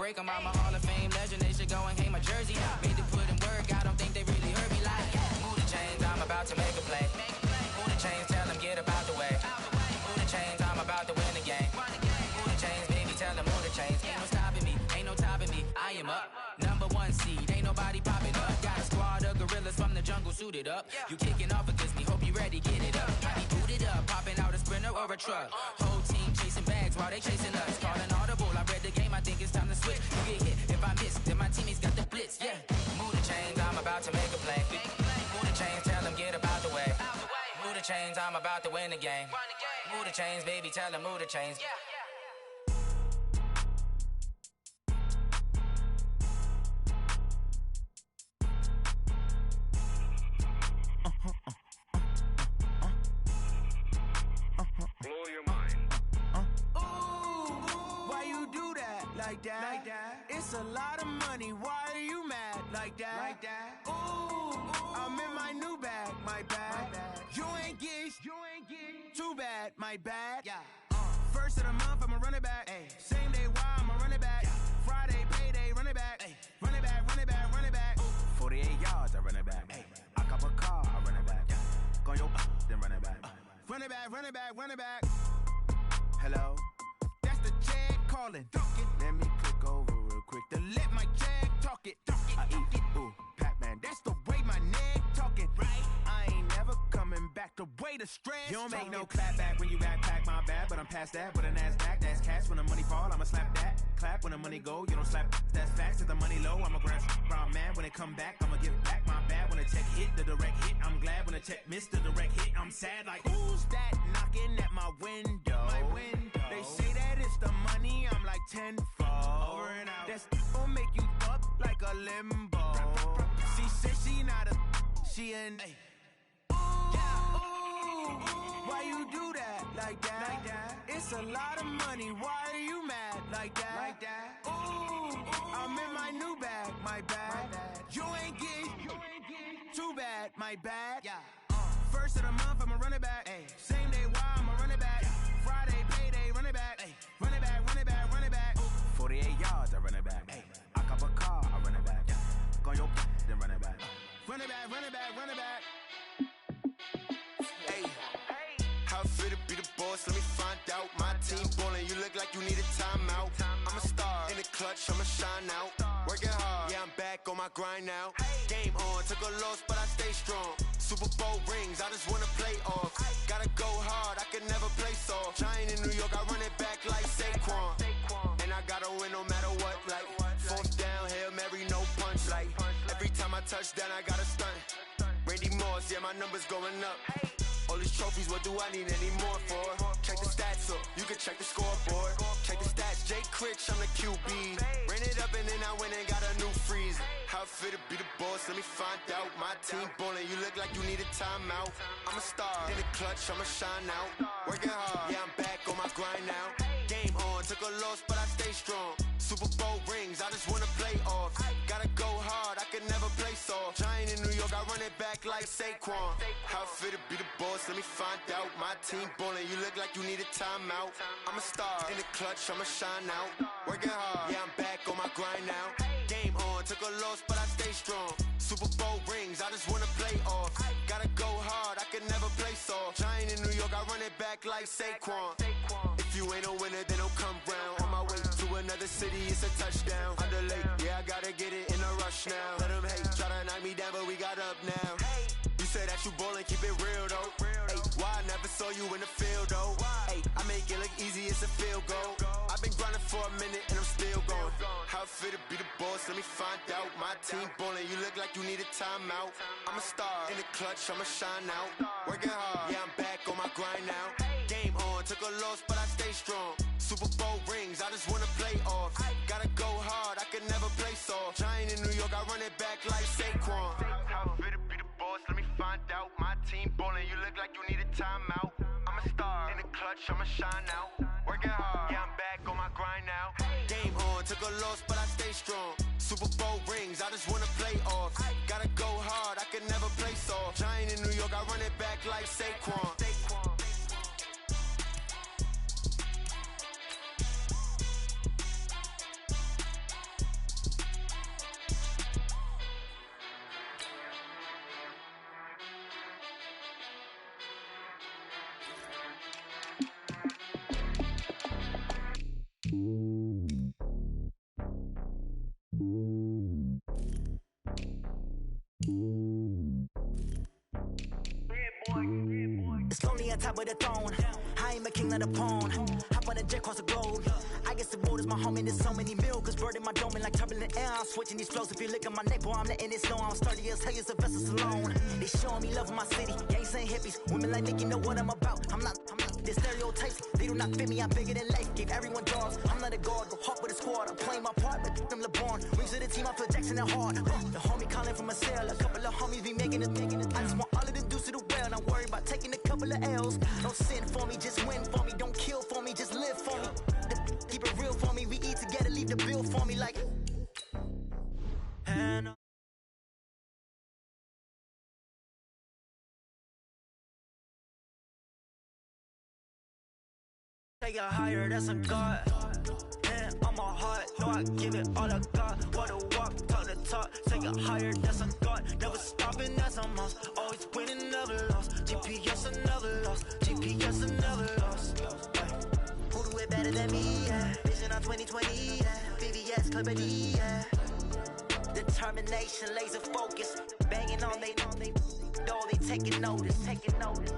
break them. I'm a Hall of Fame legend, they should go and hang my jersey. Made to put in work, I don't think they really heard me like. Move the chains, I'm about to make a play. Move the chains, tell them get up out the way. Move the chains, I'm about to win the game. Move the chains, baby, tell them move the chains. Ain't no stopping me, ain't no topping me, I am up. #1 seed, ain't nobody popping up. Got a squad of gorillas from the jungle suited up. You kicking off against me, hope you ready, get it up. I be booted up, popping out a Sprinter or a truck. Whole team chasing bags while they chasing us. Calling audible, I read the game, I think it's time to switch. You get hit, if I miss, then my teammates got the blitz, yeah. Move the chains, I'm about to make a play. Move the chains, tell them get up out the way. Move the chains, I'm about to win the game. Move the chains, baby, tell them move the chains. Blow your mind. Ooh, why you do that? Like that? It's a lot of money. Why are you mad? Like that? Ooh, I'm in my new bag. My bag. You ain't get. Too bad. My bad. Yeah. First of the month, I'ma run it back. Same day, why I'ma run it back. Friday, payday, run it back. Run it back, run it back, run it back. 48 yards, I run it back. I cop a car, I run it back. Go yo, then run it back. Run it back, run it back, run it back. Hello, that's the jag calling. Let me click over real quick to let my jag talk it. I eat it, ooh, Pac-Man. That's the way my neck talking. Right, I ain't never coming back. The way the stress. You don't make no clap back when you backpack my bad, but I'm past that. With a NASDAQ, that's cash. When the money fall, I'ma slap that. Clap when the money go, you don't slap. That's facts. If the money low, I'ma grab brown man. When it come back, I'ma give back my bad. When the check hit, the direct hit. I'm glad when the check missed the direct hit. I'm sad like who's that knocking at my window? My window. They say that it's the money. I'm like tenfold. Over and out. That's gon' make you up like a limbo. She said she not a. She an. Why you do that? Like that? It's a lot of money. Why are you mad? Like that? Ooh, I'm in my new bag. My bag. You ain't get. Too bad. My bad. Yeah. First of the month, I'ma run it back. Same day, why I'ma run it back. Friday, payday, run it back. Run it back, run it back, run it back. 48 yards, I run it back. I cop a car, I run it back. Go yo, then run it back. Run it back, run it back, run it back. How fit to be the boss, let me find out. My team ballin', you look like you need a timeout. I'm a star, in the clutch, I'ma shine out. Working hard, yeah, I'm back on my grind now. Game on, took a loss, but I stay strong. Super Bowl rings, I just wanna play off. Gotta go hard, I can never play soft. Giant in New York, I run it back like Saquon. And I gotta win no matter what, like fourth down, Hail Mary, no punch. Like every time I touch down, I gotta stunt. Randy Moss, yeah, my numbers going up. All these trophies, what do I need any more for? Check the stats up, you can check the scoreboard. Check the stats, Jay Critch, I'm the QB. Ran it up and then I went and got a new freeze. How fit to be the boss, let me find out. My team ballin', you look like you need a timeout. I'm a star, in the clutch, I'ma shine out. Working hard, yeah, I'm back on my grind now. Game on, took a loss, but I stay strong. Super Bowl rings, I just wanna play off. Gotta go hard, I can never play soft. Giant in New York, I run it back like Saquon. How fit to be the boss, let me find out. My team ballin', you look like you need a timeout. I'm a star, in the clutch, I'ma shine out. Working hard, yeah, I'm back on my grind now. Game on, took a loss, but I stay strong. Super Bowl rings, I just wanna play off. Gotta go hard, I can never play soft. Giant in New York, I run it back like Saquon. If you ain't a winner, then don't come round. On my way to another city, it's a touchdown. Underlay, yeah, I gotta get it in a rush now. Let them hate, try to knock me down, but we got up now. You say that you ballin', keep it real though. Ay, why I never saw you in the field though? Ay, I make it look easy, it's a field goal. I've been grinding for a minute and I'm still going. How fit to be the boss, let me find out. My team ballin', you look like you need a timeout. I'm a star, in the clutch, I'ma shine out. Working hard, yeah, I'm back on my grind now. Game on, took a loss, but I stay strong. Super Bowl rings, I just wanna play off. Gotta go hard, I can never play soft. Giant in New York, I run it back like Saquon. How fit to be the boss, let me find out. My team ballin', you look like you need a timeout. I'm a star, in the clutch, I'ma shine out. Working hard, yeah, I'm back on my grind now. Game on, took a loss, but I stay strong. Super Bowl rings, I just wanna play off. Gotta go hard, I can never play soft. Giant in New York, I run it back like Saquon. Lonely on top of the throne. I ain't a king of the pawn. Hop on a jet across the globe. I guess the world is my home and there's so many milk. Bird in my dome and like turbulent air. I'm switching these flows. If you look at my neck, boy, I'm letting it slow. I'm sturdy as hell as a vessel Salone. They showing me love in my city. Gang saying hippies. Women like Nick, you know what I'm about. I'm not the stereotypes. They do not fit me. I'm bigger than life. Gave everyone jaws. I'm not a guard. Go hard with a squad. I'm playing my part, but I'm LeBron. Wings of the team, I feel Jackson and hard. The homie calling from a cell. A couple of homies be making it. I just want all of them dudes to the well. Not worry about taking a couple of L's. Don't sin for me, just win for me. Don't kill for me, just live for me. Keep it real for me. We eat together, leave the bill for me like. And take it higher, that's a God. And on my heart, no, I give it all I got. What a walk, talk the talk. Take it higher, that's a God. Never stopping, that's a must. Always winning, never lost. GPS, I never lost. GPS, I never lost. Who do it better than me? Yeah. Vision on 2020. Yeah. VVS, Clarity. Yeah. Determination, laser focus. Banging on they door, they taking notice. Taking notice.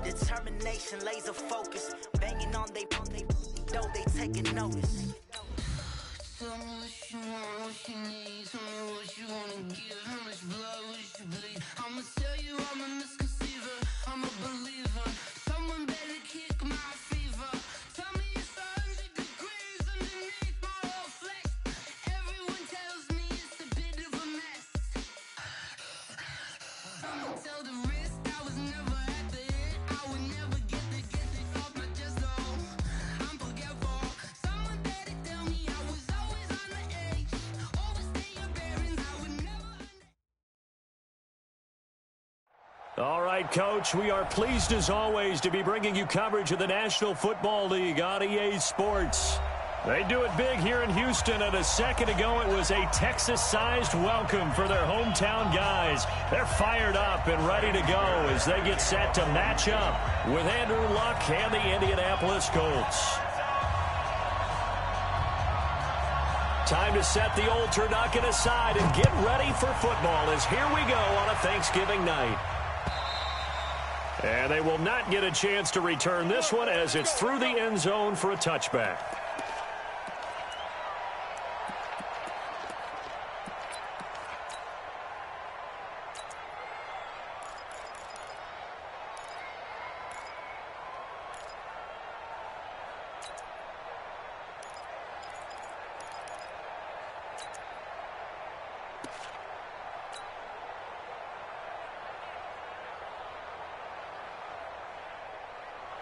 Determination, laser focus. Banging on they door, they taking notice. Tell me what you want, what you need. Tell me what you wanna give. How much blood would you bleed? I'ma tell you I'm a misconceiver. I'm a believer. Someone better kick my fever. Tell me it's 100 degrees underneath my whole flesh. Everyone tells me it's a bit of a mess. I'ma tell the risk I was never at the end. I would never get it off my chest though. I'm forgetful. Someone better tell me I was always on the edge. Overstay your bearings, I would never. All right, Coach, we are pleased as always to be bringing you coverage of the National Football League on EA Sports. They do it big here in Houston, and a second ago it was a Texas-sized welcome for their hometown guys. They're fired up and ready to go as they get set to match up with Andrew Luck and the Indianapolis Colts. Time to set the old turducken aside and get ready for football as here we go on a Thanksgiving night. And they will not get a chance to return this one as it's through the end zone for a touchback.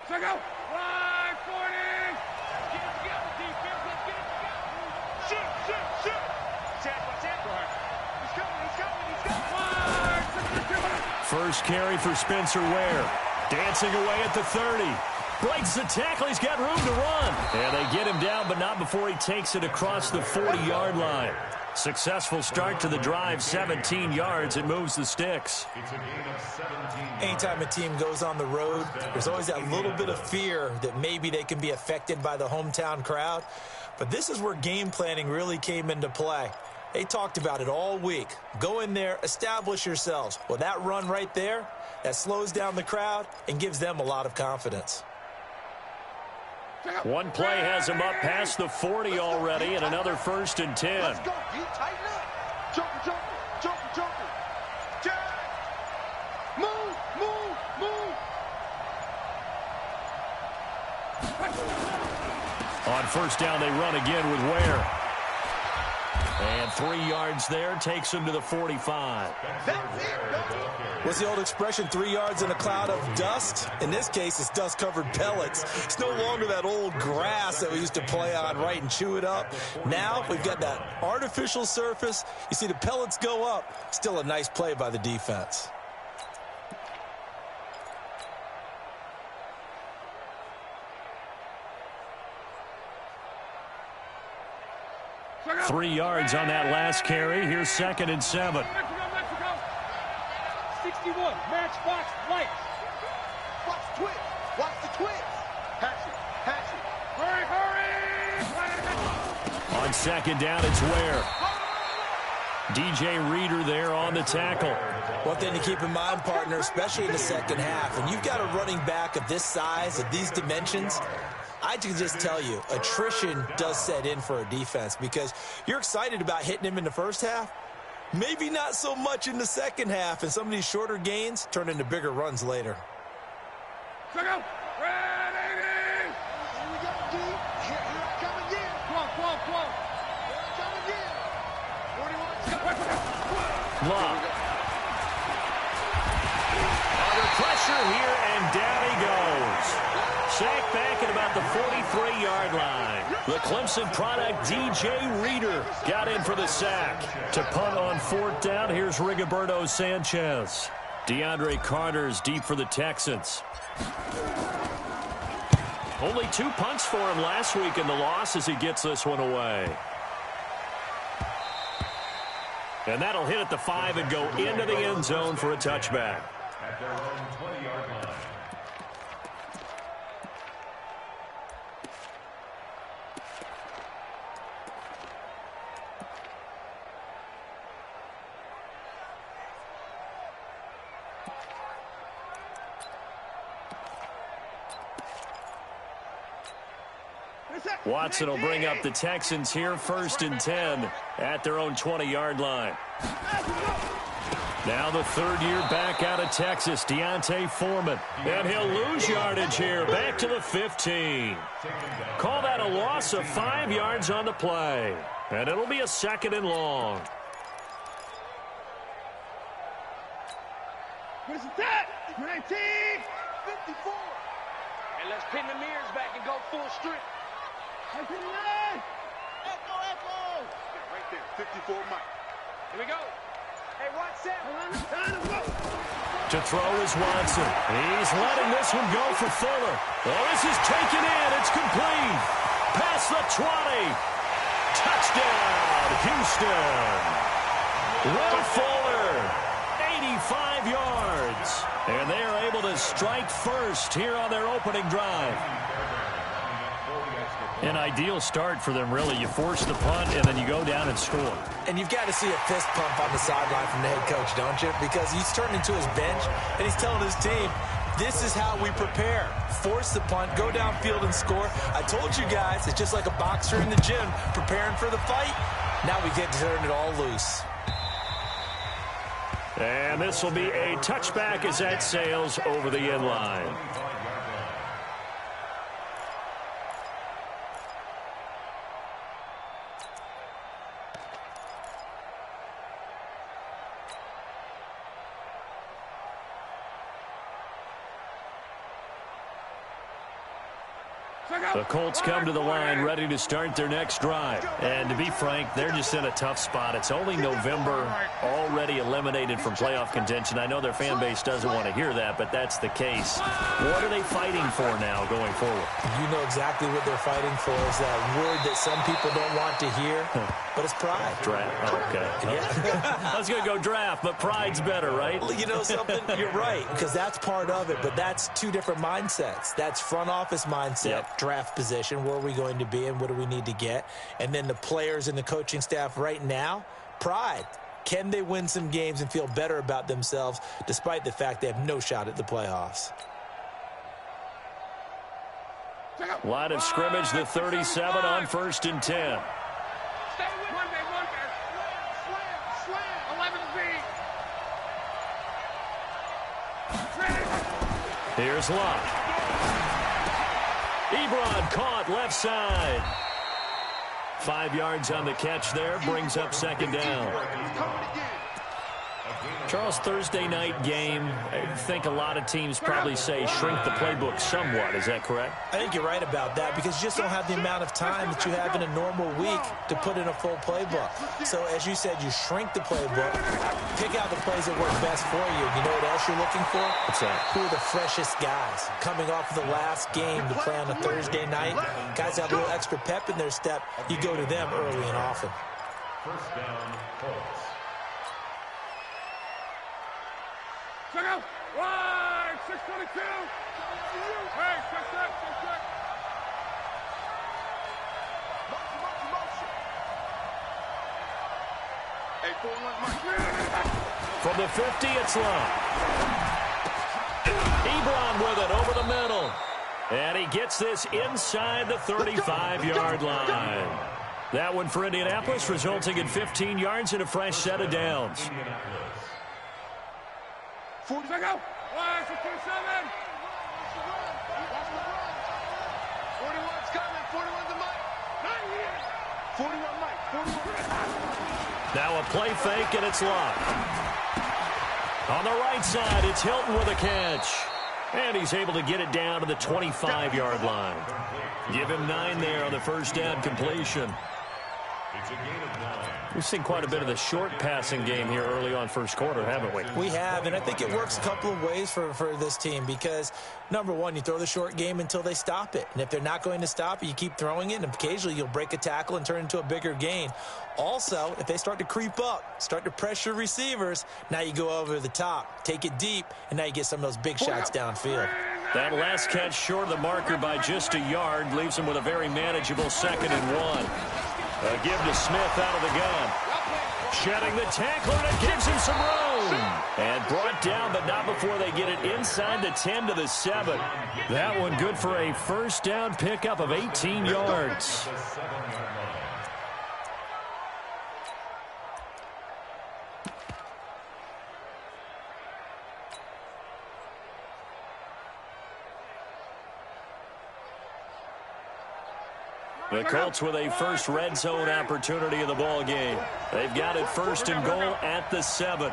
Check out. Line 40. Get it together, defense. Let's get it together. Shoot. Watch out. He's coming. First carry for Spencer Ware. Dancing away at the 30. Breaks the tackle. He's got room to run. And they get him down, but not before he takes it across the 40-yard line. Successful start to the drive, 17 yards, and moves the sticks. It's a gain of 17. Anytime a team goes on the road, there's always that little bit of fear that maybe they can be affected by the hometown crowd. But this is where game planning really came into play. They talked about it all week. Go in there, establish yourselves. Well, that run right there, that slows down the crowd and gives them a lot of confidence. One play has him up past the 40 already, and another 1st and 10. Let's go. You tighten up. Jumper. Jack. Move. On first down, they run again with Ware. And 3 yards there takes him to the 45. That's it. What's the old expression, 3 yards in a cloud of dust? In this case, it's dust-covered pellets. It's no longer that old grass that we used to play on, right, and chew it up. Now we've got that artificial surface. You see the pellets go up. Still a nice play by the defense. Mexico. 3 yards on that last carry. Here's 2nd and 7. Mexico. 61. Matchbox lights. Watch the twitch. Watch the twitch. Hatch it. Hurry. On 2nd down, it's Ware. DJ Reader there on the tackle. One thing to keep in mind, partner, especially in the second half, and you've got a running back of this size, of these dimensions, I can just tell you, attrition does set in for a defense because you're excited about hitting him in the first half. Maybe not so much in the second half, and some of these shorter gains turn into bigger runs later. Check out. Red 80. Here we go, D. Here I come again. Come on. Here I come again. 41. Love. Under pressure here, and down he goes. Sacked back at about the 43-yard line. The Clemson product, DJ Reader, got in for the sack. To punt on 4th down, here's Rigoberto Sanchez. DeAndre Carter's deep for the Texans. Only 2 punts for him last week in the loss as he gets this one away. And that'll hit at the 5 and go into the end zone for a touchback. At their own 20-yard line. Watson will bring up the Texans here, 1st and 10 at their own 20-yard line. Now the 3rd year back out of Texas, Deontay Foreman. And he'll lose yardage here, back to the 15. Call that a loss of 5 yards on the play. And it'll be a 2nd and long. What is that? 1954. And let's pin the mirrors back and go full strip. Echo. Right there, 54 Mike. Here we go. Hey, Watson. To throw is Watson. He's letting this one go for Fuller. Oh, this is taken in. It's complete. Past the 20. Touchdown, Houston. Will Fuller, 85 yards. And they are able to strike first here on their opening drive. An ideal start for them, really. You force the punt, and then you go down and score. And you've got to see a fist pump on the sideline from the head coach, don't you? Because he's turned into his bench, and he's telling his team, this is how we prepare. Force the punt, go downfield and score. I told you guys, it's just like a boxer in the gym preparing for the fight. Now we get to turn it all loose. And this will be a touchback as that sails over the end line. The Colts come to the line ready to start their next drive. And to be frank, they're just in a tough spot. It's only November, already eliminated from playoff contention. I know their fan base doesn't want to hear that, but that's the case. What are they fighting for now going forward? You know exactly what they're fighting for is that word that some people don't want to hear, but it's pride. Draft. Okay. Yeah. I was going to go draft, but pride's better, right? You know something? You're right, because that's part of it, but that's 2 different mindsets. That's front office mindset, draft position, where are we going to be and what do we need to get? And then the players and the coaching staff right now, pride. Can they win some games and feel better about themselves despite the fact they have no shot at the playoffs? Line of scrimmage, the 37 on 1st and 10. Stay with one day. Slam. 11 feet. Here's Locke. Ebron caught left side. 5 yards on the catch there, brings up 2nd down. Charles, Thursday night game, I think a lot of teams probably say shrink the playbook somewhat. Is that correct? I think you're right about that because you just don't have the amount of time that you have in a normal week to put in a full playbook. So as you said, you shrink the playbook, pick out the plays that work best for you. You know what else you're looking for? What's that? Who are the freshest guys coming off of the last game to play on a Thursday night? Guys have a little extra pep in their step. You go to them early and often. First down, Colts. Check out. Wide. 622. Hey, check. Hey, 41's Mike. From the 50, it's Love. Ebron with it over the middle. And he gets this inside the 35-yard line. That one for Indianapolis, resulting in 15 yards and a fresh set of downs. 40 seconds. 1, 627. 41's coming. 41's the Mike. 41 Mike. 41. Now a play fake, and it's locked. On the right side, it's Hilton with a catch. And he's able to get it down to the 25-yard line. Give him 9 there on the first down completion. We've seen quite a bit of the short passing game here early on first quarter, haven't we? We have, and I think it works a couple of ways for this team because, number one, you throw the short game until they stop it. And if they're not going to stop it, you keep throwing it, and occasionally you'll break a tackle and turn it into a bigger gain. Also, if they start to creep up, start to pressure receivers, now you go over the top, take it deep, and now you get some of those big shots downfield. That last catch short of the marker by just a yard leaves him with a very manageable 2nd and 1. A give to Smith out of the gun. Shedding the tackler, and it gives him some room. And brought down, but not before they get it inside the 10 to the 7. That one good for a first down pickup of 18 yards. The Colts with a first red zone opportunity in the ball game. They've got it 1st and goal at the 7.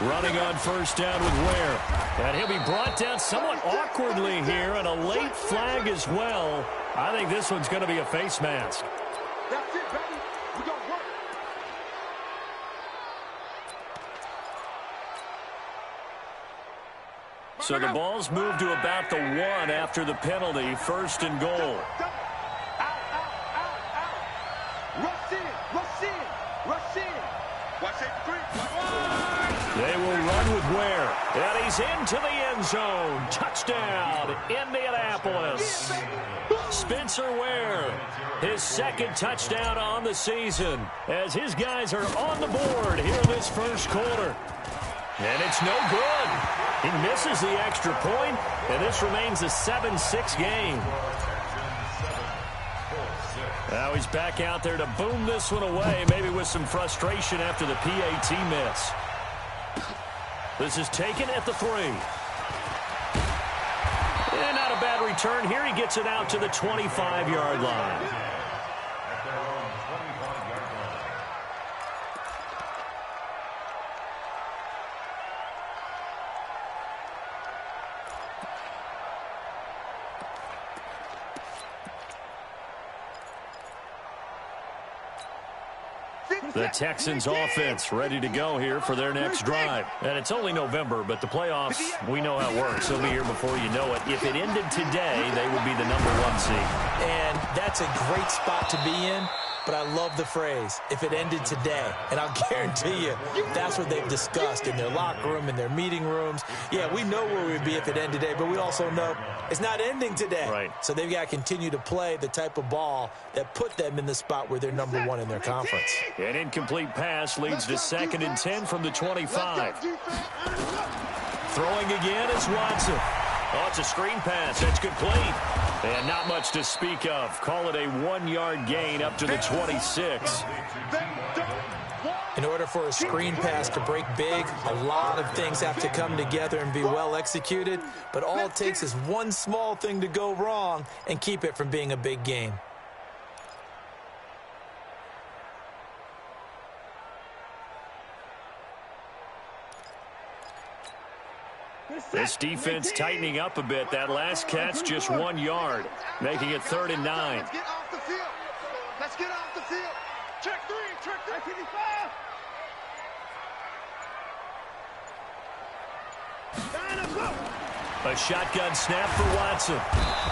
Running on first down with Ware. And he'll be brought down somewhat awkwardly here, and a late flag as well. I think this one's going to be a face mask. That's it, baby. We gonna work. So the ball's moved to about the 1 after the penalty. 1st and goal. Rush in. Watch 83. They will run with Ware. And he's into the end zone. Touchdown, Indianapolis. Spencer Ware, his 2nd touchdown on the season, as his guys are on the board here in this first quarter. And it's no good. He misses the extra point, and this remains a 7-6 game. Now he's back out there to boom this one away, maybe with some frustration after the PAT miss. This is taken at the 3. And not a bad return here. He gets it out to the 25-yard line. The Texans offense ready to go here for their next drive. And it's only November, but the playoffs, we know how it works. They'll be here before you know it. If it ended today, they would be the number 1 seed. And that's a great spot to be in, but I love the phrase, if it ended today. And I'll guarantee you, that's what they've discussed in their locker room, in their meeting rooms. Yeah, we know where we'd be if it ended today, but we also know it's not ending today. Right. So they've got to continue to play the type of ball that put them in the spot where they're number 1 in their conference. An incomplete pass leads to 2nd and 10 from the 25. Throwing again is Watson. Oh, it's a screen pass. That's complete. And not much to speak of. Call it a 1-yard gain up to the 26. In order for a screen pass to break big, a lot of things have to come together and be well executed. But all it takes is one small thing to go wrong and keep it from being a big gain. This defense tightening up a bit. That last catch just 1 yard, making it 3rd and 9. Let's get off the field. Let's get off the field. Check 3. 55. A shotgun snap for Watson.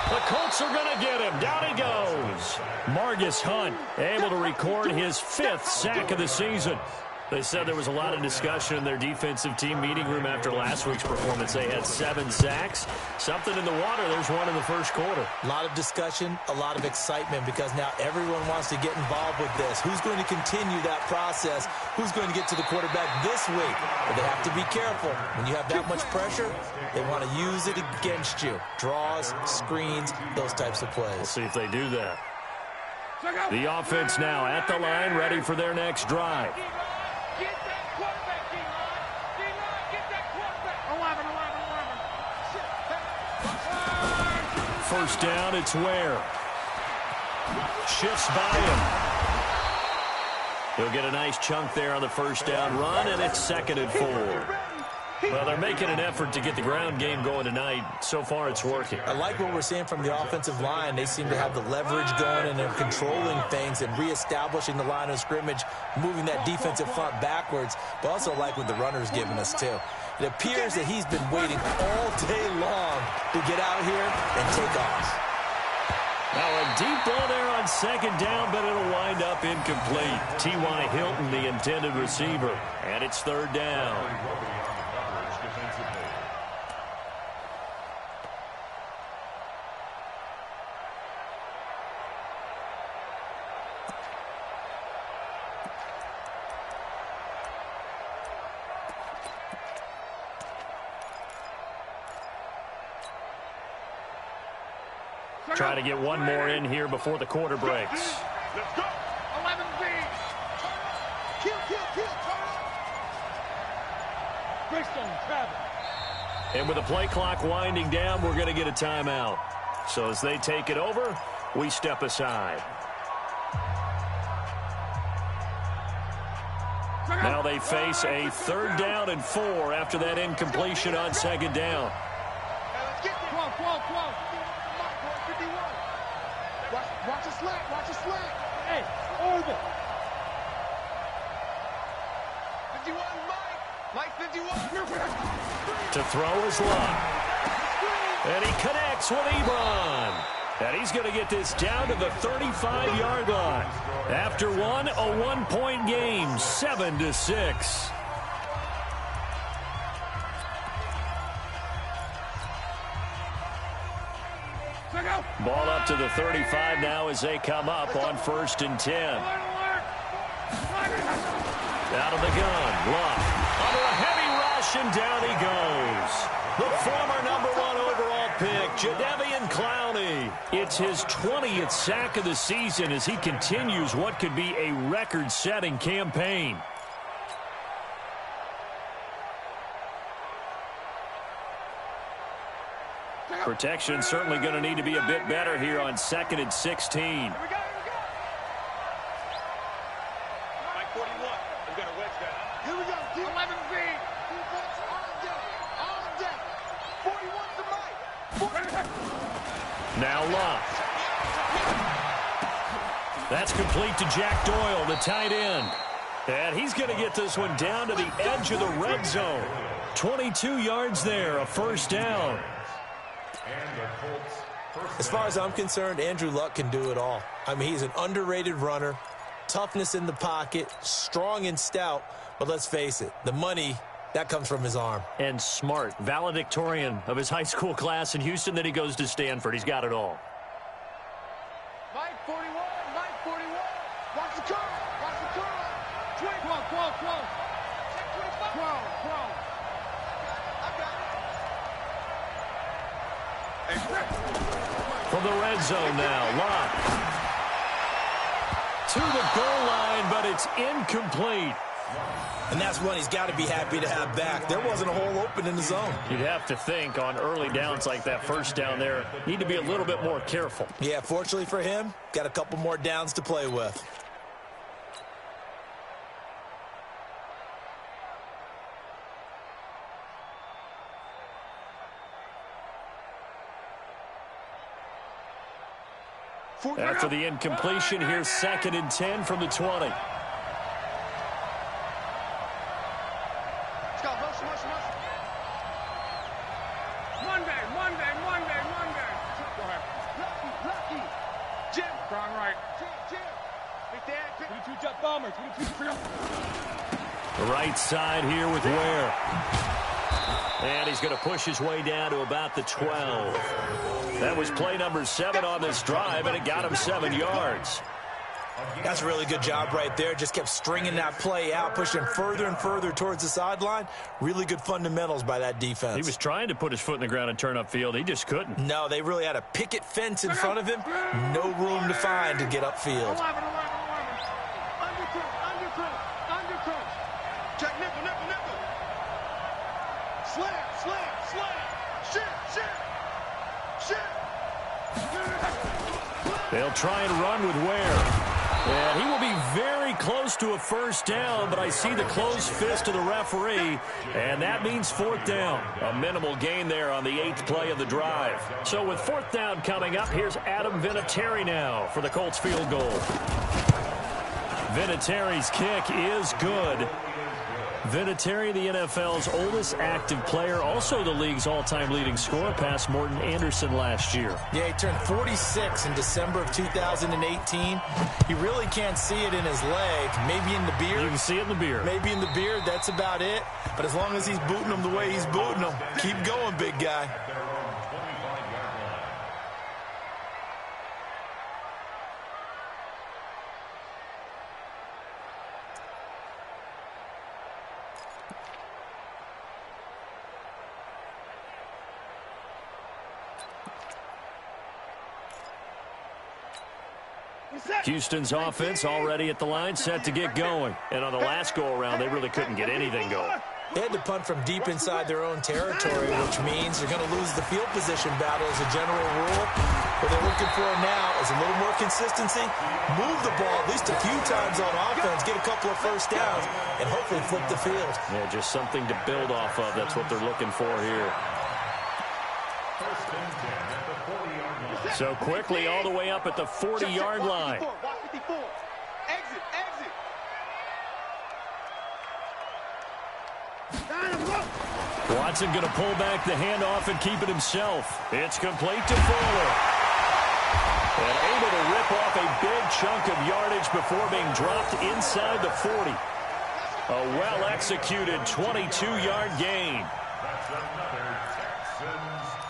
The Colts are going to get him. Down he goes. Margus Hunt able to record his 5th sack of the season. They said there was a lot of discussion in their defensive team meeting room after last week's performance. They had 7 sacks. Something in the water. There's one in the first quarter. A lot of discussion, a lot of excitement, because now everyone wants to get involved with this. Who's going to continue that process? Who's going to get to the quarterback this week? But they have to be careful. When you have that much pressure, they want to use it against you. Draws, screens, those types of plays. We'll see if they do that. The offense now at the line, ready for their next drive. Get that quarterback, D-line. D-line, get that quarterback. 11. First down, it's Ware. Shifts by him. He'll get a nice chunk there on the first down run, and it's 2nd and 4. Well, they're making an effort to get the ground game going tonight. So far, it's working. I like what we're seeing from the offensive line. They seem to have the leverage going, and they're controlling things and reestablishing the line of scrimmage, moving that defensive front backwards, but also like what the runner's giving us, too. It appears that he's been waiting all day long to get out here and take off. Now a deep ball there on 2nd down, but it'll wind up incomplete. T.Y. Hilton, the intended receiver, and it's 3rd down. Try to get one more in here before the quarter breaks. Let's go. 11B. Kill. Greystone, travel. And with the play clock winding down, we're going to get a timeout. So as they take it over, we step aside. Now they face a 3rd down and 4 after that incompletion on 2nd down. Watch a slant. Hey, orbit. 51, Mike 51. To throw is Love. And he connects with Ebron. And he's going to get this down to the 35-yard line. After one, a 1-point game, 7-6. Ball up to the 35 now as they come up on 1st and 10. Out of the gun, Luck. Under a heavy rush, and down he goes. The former #1 overall pick, Jadeveon Clowney. It's his 20th sack of the season as he continues what could be a record-setting campaign. Protection certainly going to need to be a bit better here on 2nd and 16. Mike 41. We've got a wedge down. Here we go. 11B. Defense on deck. 41 to Mike. Now Love. That's complete to Jack Doyle, the tight end. And he's going to get this one down to the edge of the red zone. 22 yards there, a 1st down. As far as I'm concerned, Andrew Luck can do it all. I mean, he's an underrated runner, toughness in the pocket, strong and stout, but let's face it, the money, that comes from his arm. And smart, valedictorian of his high school class in Houston, then he goes to Stanford. He's got it all. Mike 41. Watch the curl. 12. 12. From the red zone now, Locke. To the goal line, but it's incomplete. And that's one he's got to be happy to have back. There wasn't a hole open in the zone. You'd have to think on early downs like that 1st down there, need to be a little bit more careful. Yeah, fortunately for him, got a couple more downs to play with. After the incompletion, here's 2nd and 10 from the 20. Monday. Go ahead. Lucky. Jim. Crown right. Jim. Big Dad. 22 jet bomber. 22. The right side here with Ware. And he's going to push his way down to about the 12. That was play number 7 on this drive, and it got him 7 yards. That's a really good job right there. Just kept stringing that play out, pushing further and further towards the sideline. Really good fundamentals by that defense. He was trying to put his foot in the ground and turn upfield. He just couldn't. No, they really had a picket fence in front of him. No room to find to get upfield. Check nickel, nickel, nickel. Slam, slam, slam. Shit. They'll try and run with Ware. And he will be very close to a first down, but I see the closed fist of the referee, and that means 4th down. A minimal gain there on the 8th play of the drive. So with 4th down coming up, here's Adam Vinatieri now for the Colts field goal. Vinatieri's kick is good. Vinatieri, the NFL's oldest active player, also the league's all-time leading scorer, past Morton Anderson last year. Yeah, he turned 46 in December of 2018. You really can't see it in his leg. Maybe in the beard. You can see it in the beard. Maybe in the beard. That's about it. But as long as he's booting him the way he's booting him, keep going, big guy. Houston's offense already at the line, set to get going. And on the last go-around, they really couldn't get anything going. They had to punt from deep inside their own territory, which means they're going to lose the field position battle as a general rule. What they're looking for now is a little more consistency, move the ball at least a few times on offense, get a couple of first downs, and hopefully flip the field. Yeah, just something to build off of. That's what they're looking for here. So quickly all the way up at the 40-yard line. Exit. Watson going to pull back the handoff and keep it himself. It's complete to Fuller. And able to rip off a big chunk of yardage before being dropped inside the 40. A well-executed 22-yard gain.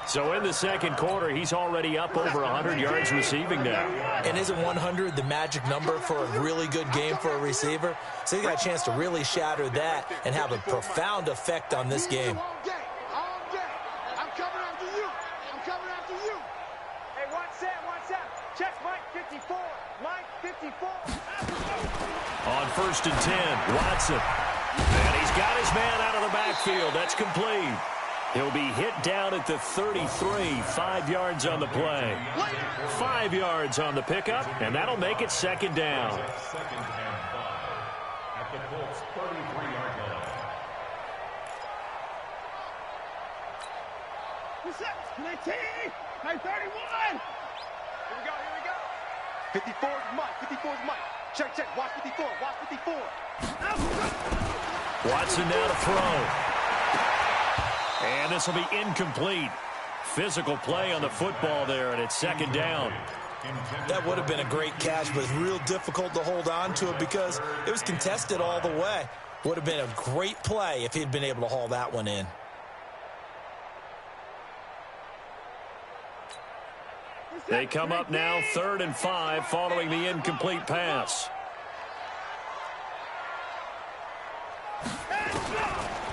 So in the second quarter, he's already up over 100 yards receiving now. And isn't 100 the magic number for a really good game for a receiver? So he got a chance to really shatter that and have a profound effect on this game. All day. I'm coming after you. Hey, one set. Check Mike 54. Mike 54. On 1st and 10, Watson. And he's got his man out of the backfield. That's complete. He'll be hit down at the 33, 5 yards on the play. 5 yards on the pickup, and that'll make it 2nd down. Second and 5 at the Colts 33-yard line. What's up? 19. Hey, 31. Here we go. 54 is Mike. Check. Watch 54. Watson now to throw. And this will be incomplete. Physical play on the football there, and it's 2nd down. That would have been a great catch, but it's real difficult to hold on to it because it was contested all the way. Would have been a great play if he'd been able to haul that one in. They come up now 3rd and 5 following the incomplete pass.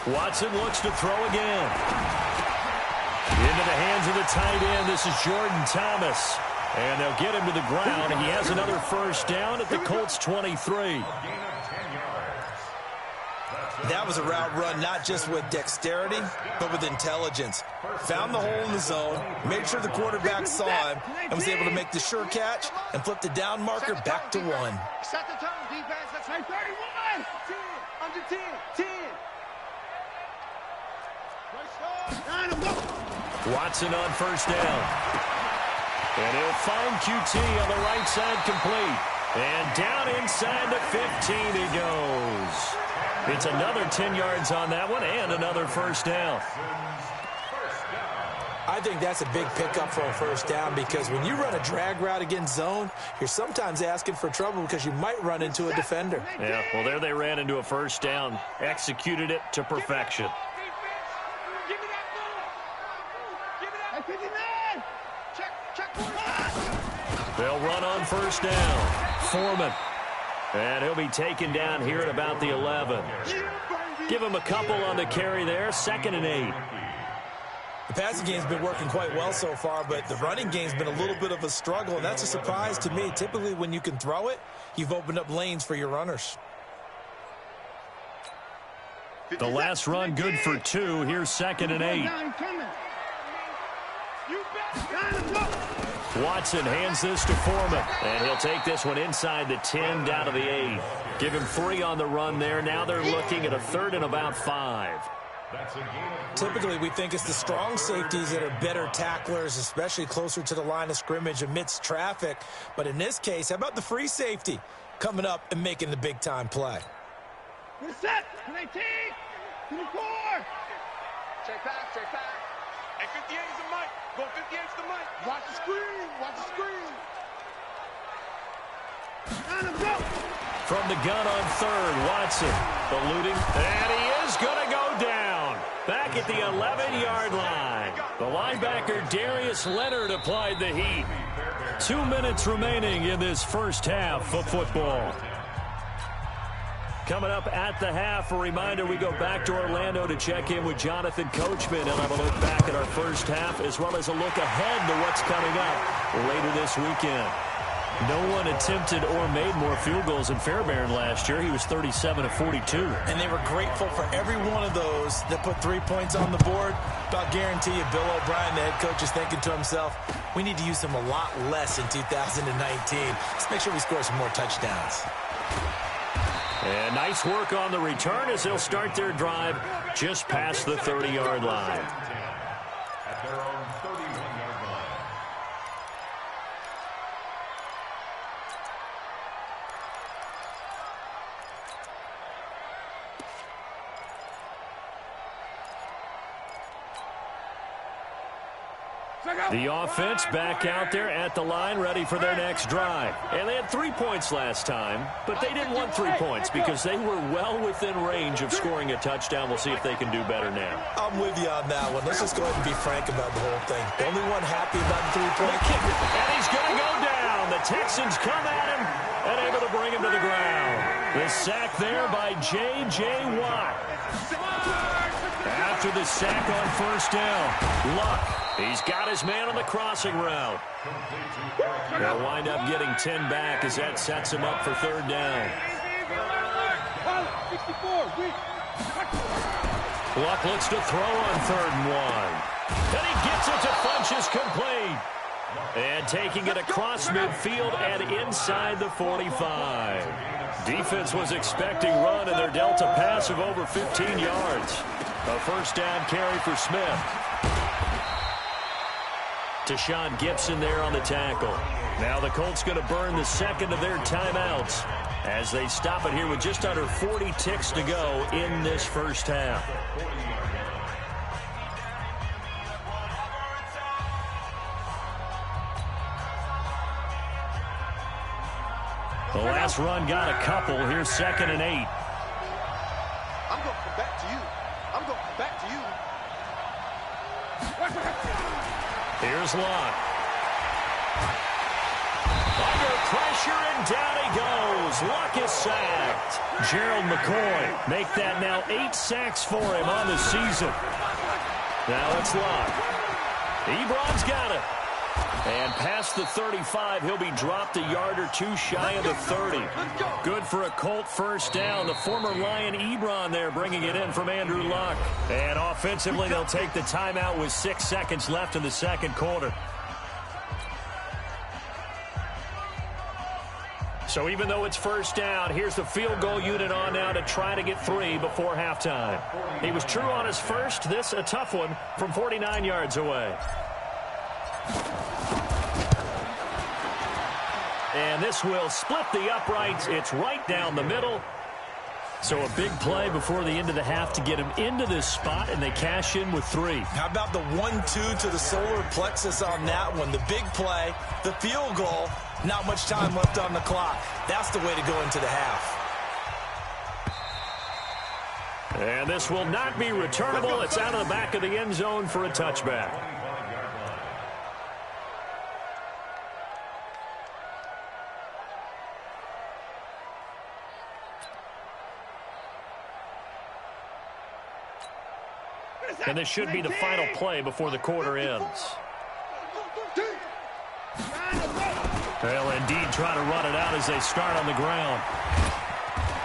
Watson looks to throw again. Into the hands of the tight end. This is Jordan Thomas. And they'll get him to the ground. And he has another first down at the Colts 23. That was a route run not just with dexterity, but with intelligence. Found the hole in the zone, made sure the quarterback saw him, and was able to make the sure catch and flip the down marker back to 1. Set the tone, defense. That's 31. 10. Under 10. 10. Watson on first down. And he'll find QT on the right side complete. And down inside the 15 he goes. It's another 10 yards on that one and another first down. I think that's a big pickup for a first down because when you run a drag route against zone, you're sometimes asking for trouble because you might run into a defender. Yeah, well, there they ran into a first down, executed it to perfection. They'll run on first down. Foreman. And he'll be taken down here at about the 11. Give him a couple on the carry there. 2nd and 8. The passing game's been working quite well so far, but the running game's been a little bit of a struggle, and that's a surprise to me. Typically, when you can throw it, you've opened up lanes for your runners. The last run good for 2. Here's 2nd and 8. Watson hands this to Foreman, and he'll take this one inside the 10 down to the 8. Give him 3 on the run there. Now they're looking at a 3rd and about 5. Typically, we think it's the strong safeties that are better tacklers, especially closer to the line of scrimmage amidst traffic. But in this case, how about the free safety coming up and making the big-time play? We're set. 19. 24. Check back. And 58 is the mic. Go 58 is the mic. Watch the screen. Line him, go. From the gun on 3rd, Watson eluding, and he is going to go down. Back at the 11-yard line. The linebacker Darius Leonard applied the heat. 2 minutes remaining in this first half of football. Coming up at the half, a reminder, we go back to Orlando to check in with Jonathan Coachman and have a look back at our first half as well as a look ahead to what's coming up later this weekend. No one attempted or made more field goals in Fairbairn last year. He was 37 of 42. And they were grateful for every one of those that put 3 points on the board. But I'll guarantee you, Bill O'Brien, the head coach, is thinking to himself, we need to use him a lot less in 2019. Let's make sure we score some more touchdowns. And nice work on the return as they'll start their drive just past the 30-yard line. At their own 31-yard line. The offense back out there at the line, ready for their next drive. And they had 3 points last time, but they didn't want 3 points because they were well within range of scoring a touchdown. We'll see if they can do better now. I'm with you on that one. Let's just go ahead and be frank about the whole thing. The only one happy about the 3-point kicker. And he's going to go down. The Texans come at him and able to bring him to the ground. The sack there by J.J. Watt. After the sack on first down, Luck. He's got his man on the crossing route. They'll wind up getting 10 back as that sets him up for third down. Luck looks to throw on 3rd and 1. And he gets it to Funchess complete. And taking it across midfield and inside the 45. Defense was expecting run, and they're dealt a pass of over 15 yards. A first down carry for Smith. Tashawn Gibson there on the tackle. Now the Colts going to burn the second of their timeouts as they stop it here with just under 40 ticks to go in this first half. The last run got a couple. Here's 2nd and 8. I'm going to come back to you. I'm going to come back to you. Here's Locke. Under pressure, and down he goes. Locke is sacked. Gerald McCoy make that now 8 sacks for him on the season. Now it's Locke. Ebron's got it. And past the 35, he'll be dropped a yard or two shy of the 30. Good for a Colt first down. The former Lion Ebron there bringing it in from Andrew Luck. And offensively, they'll take the timeout with 6 seconds left in the second quarter. So even though it's first down, here's the field goal unit on now to try to get 3 before halftime. He was true on his first. This a tough one from 49 yards away. And this will split the uprights. It's right down the middle. So a big play before the end of the half to get him into this spot, and they cash in with 3. How about the 1-2 to the solar plexus on that one? The big play, the field goal, not much time left on the clock. That's the way to go into the half. And this will not be returnable. It's out of the back of the end zone for a touchback. And this should be the final play before the quarter ends. They'll indeed try to run it out as they start on the ground.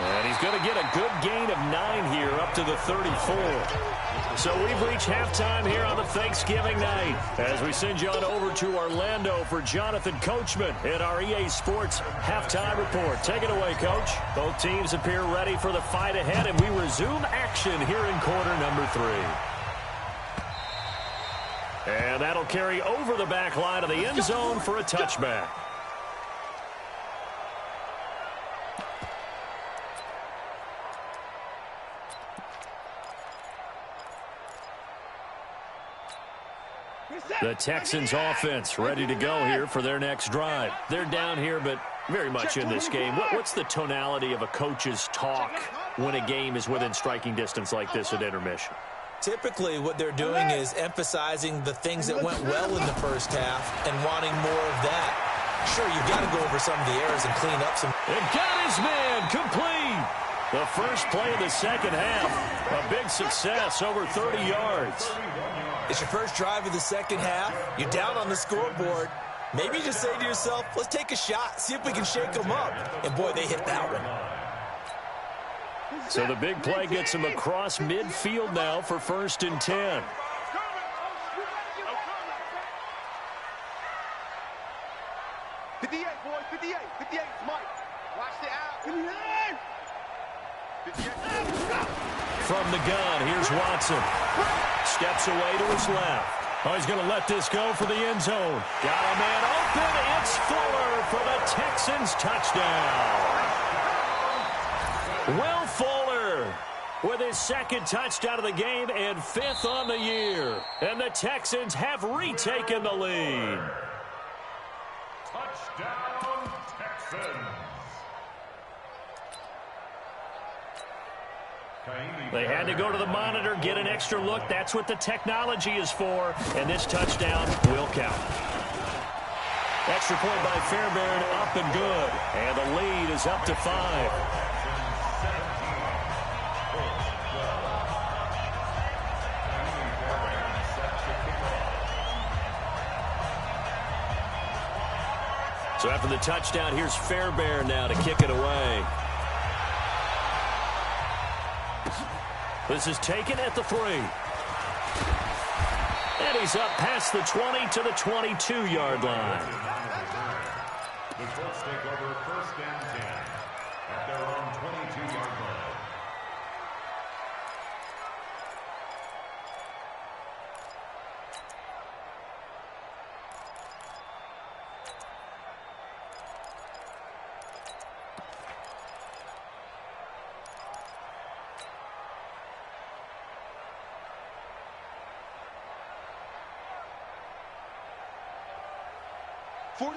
And he's going to get a good gain of 9 here up to the 34. So we've reached halftime here on the Thanksgiving night as we send you on over to Orlando for Jonathan Coachman in our EA Sports Halftime Report. Take it away, Coach. Both teams appear ready for the fight ahead, and we resume action here in quarter number 3. And that'll carry over the back line of the end zone for a touchback. The Texans offense ready to go here for their next drive. They're down here, but very much in this game. What's the tonality of a coach's talk when a game is within striking distance like this at intermission? Typically, what they're doing is emphasizing the things that went well in the first half and wanting more of that. Sure, you've got to go over some of the errors and clean up some. And got his man complete. The first play of the second half, a big success, over 30 yards. It's your first drive of the second half. You're down on the scoreboard. Maybe you just say to yourself, let's take a shot, see if we can shake them up. And, boy, they hit that one. So the big play gets him across midfield now for 1st and 10. From the gun, here's Watson. Steps away to his left. Oh, he's going to let this go for the end zone. Got a man open. It's Fuller for the Texans touchdown. Will Fuller with his 2nd touchdown of the game and 5th on the year. And the Texans have retaken the lead. Touchdown, Texans. They had to go to the monitor, get an extra look. That's what the technology is for. And this touchdown will count. Extra point by Fairbairn, up and good. And the lead is up to 5. So after the touchdown, here's Fairbairn now to kick it away. This is taken at the 3. And he's up past the 20 to the 22-yard line. The Colts take over 1st and 10 at their own 22-yard line.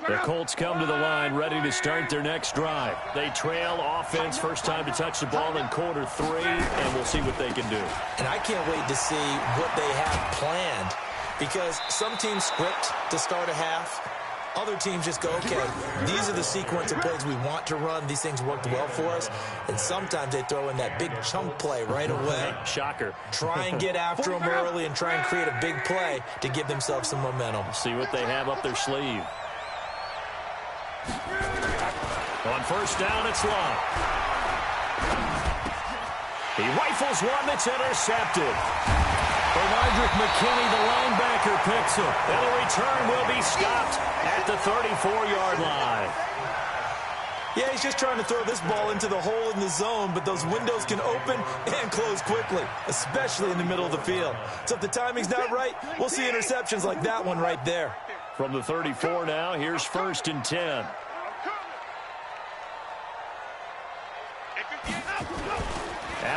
The Colts come to the line ready to start their next drive. They trail offense, first time to touch the ball in quarter 3, and we'll see what they can do. And I can't wait to see what they have planned, because some teams script to start a half. Other teams just go, okay, these are the sequence of plays we want to run. These things worked well for us. And sometimes they throw in that big chunk play right away. Shocker. Try and get after them early and try and create a big play to give themselves some momentum. See what they have up their sleeve. On first down, it's Love. He rifles one that's intercepted. Benardrick McKinney, the linebacker, picks it. And the return will be stopped at the 34-yard line. Yeah, he's just trying to throw this ball into the hole in the zone, but those windows can open and close quickly, especially in the middle of the field. So if the timing's not right, we'll see interceptions like that one right there. From the 34 now, here's 1st and 10.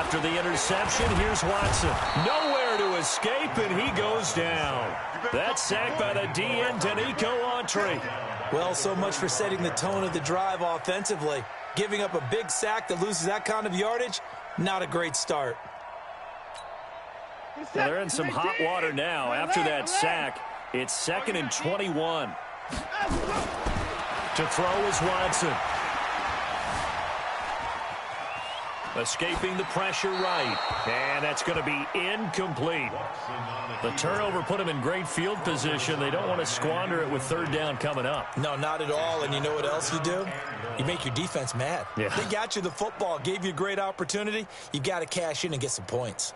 After the interception, here's Watson. Nowhere to escape, and he goes down. That's sacked by the DN, Danico Autry. Well, so much for setting the tone of the drive offensively. Giving up a big sack that loses that kind of yardage, not a great start. Well, they're in some hot water now. After that sack, it's 2nd and 21. To throw is Watson. Escaping the pressure right. And that's going to be incomplete. The turnover put him in great field position. They don't want to squander it with 3rd down coming up. No, not at all. And you know what else you do? You make your defense mad. Yeah. They got you the football, gave you a great opportunity. You got to cash in and get some points.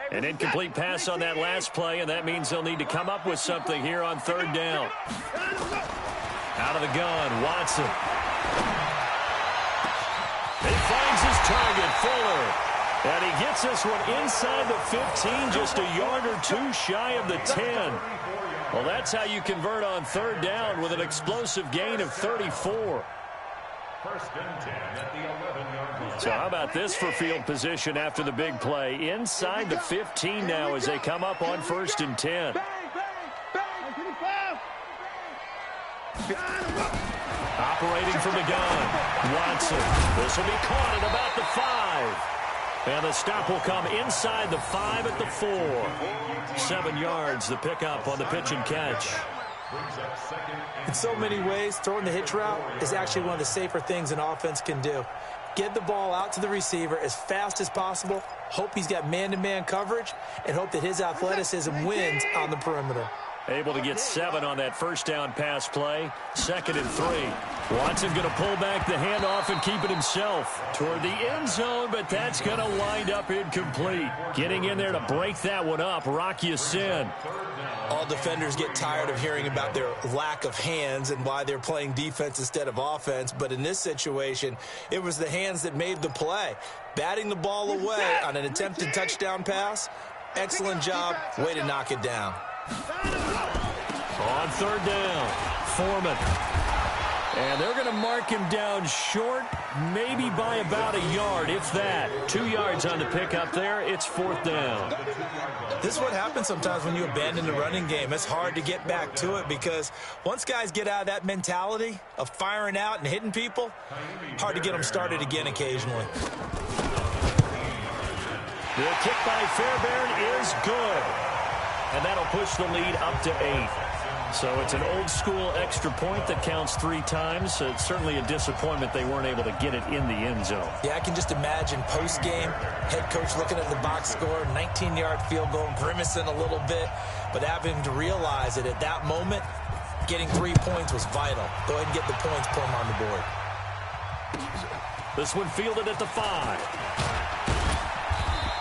An incomplete pass on that last play, and that means they'll need to come up with something here on 3rd down. Out of the gun, Watson. He finds his target, Fuller. And he gets this one inside the 15, just a yard or 2 shy of the 10. Well, that's how you convert on 3rd down with an explosive gain of 34. 1st and 10 at the 11-yard line. So how about this for field position after the big play? Inside the 15 now as they come up on 1st and 10. Operating from the gun, Watson. This will be caught at about the 5. And the stop will come inside the 5 at the 4. 7 yards, the pickup on the pitch and catch. In so many ways, throwing the hitch route is actually one of the safer things an offense can do. Get the ball out to the receiver as fast as possible, hope he's got man-to-man coverage, and hope that his athleticism wins on the perimeter. Able to get 7 on that 1st down pass play. 2nd and 3. Watson going to pull back the handoff and keep it himself toward the end zone, but that's going to wind up incomplete. Getting in there to break that one up, Rock Ya-Sin. All defenders get tired of hearing about their lack of hands and why they're playing defense instead of offense, but in this situation, it was the hands that made the play. Batting the ball away on an attempted touchdown pass, excellent job, way to knock it down. On 3rd down, Foreman. And they're going to mark him down short, maybe by about a yard, if that. 2 yards on the pickup there. It's 4th down. This is what happens sometimes when you abandon the running game. It's hard to get back to it because once guys get out of that mentality of firing out and hitting people, hard to get them started again occasionally. The kick by Fairbairn is good. And that'll push the lead up to 8. So it's an old-school extra point that counts 3 times. So it's certainly a disappointment they weren't able to get it in the end zone. Yeah, I can just imagine post-game, head coach looking at the box score, 19-yard field goal, grimacing a little bit, but having to realize that at that moment, getting 3 points was vital. Go ahead and get the points, put them on the board. This one fielded at the 5.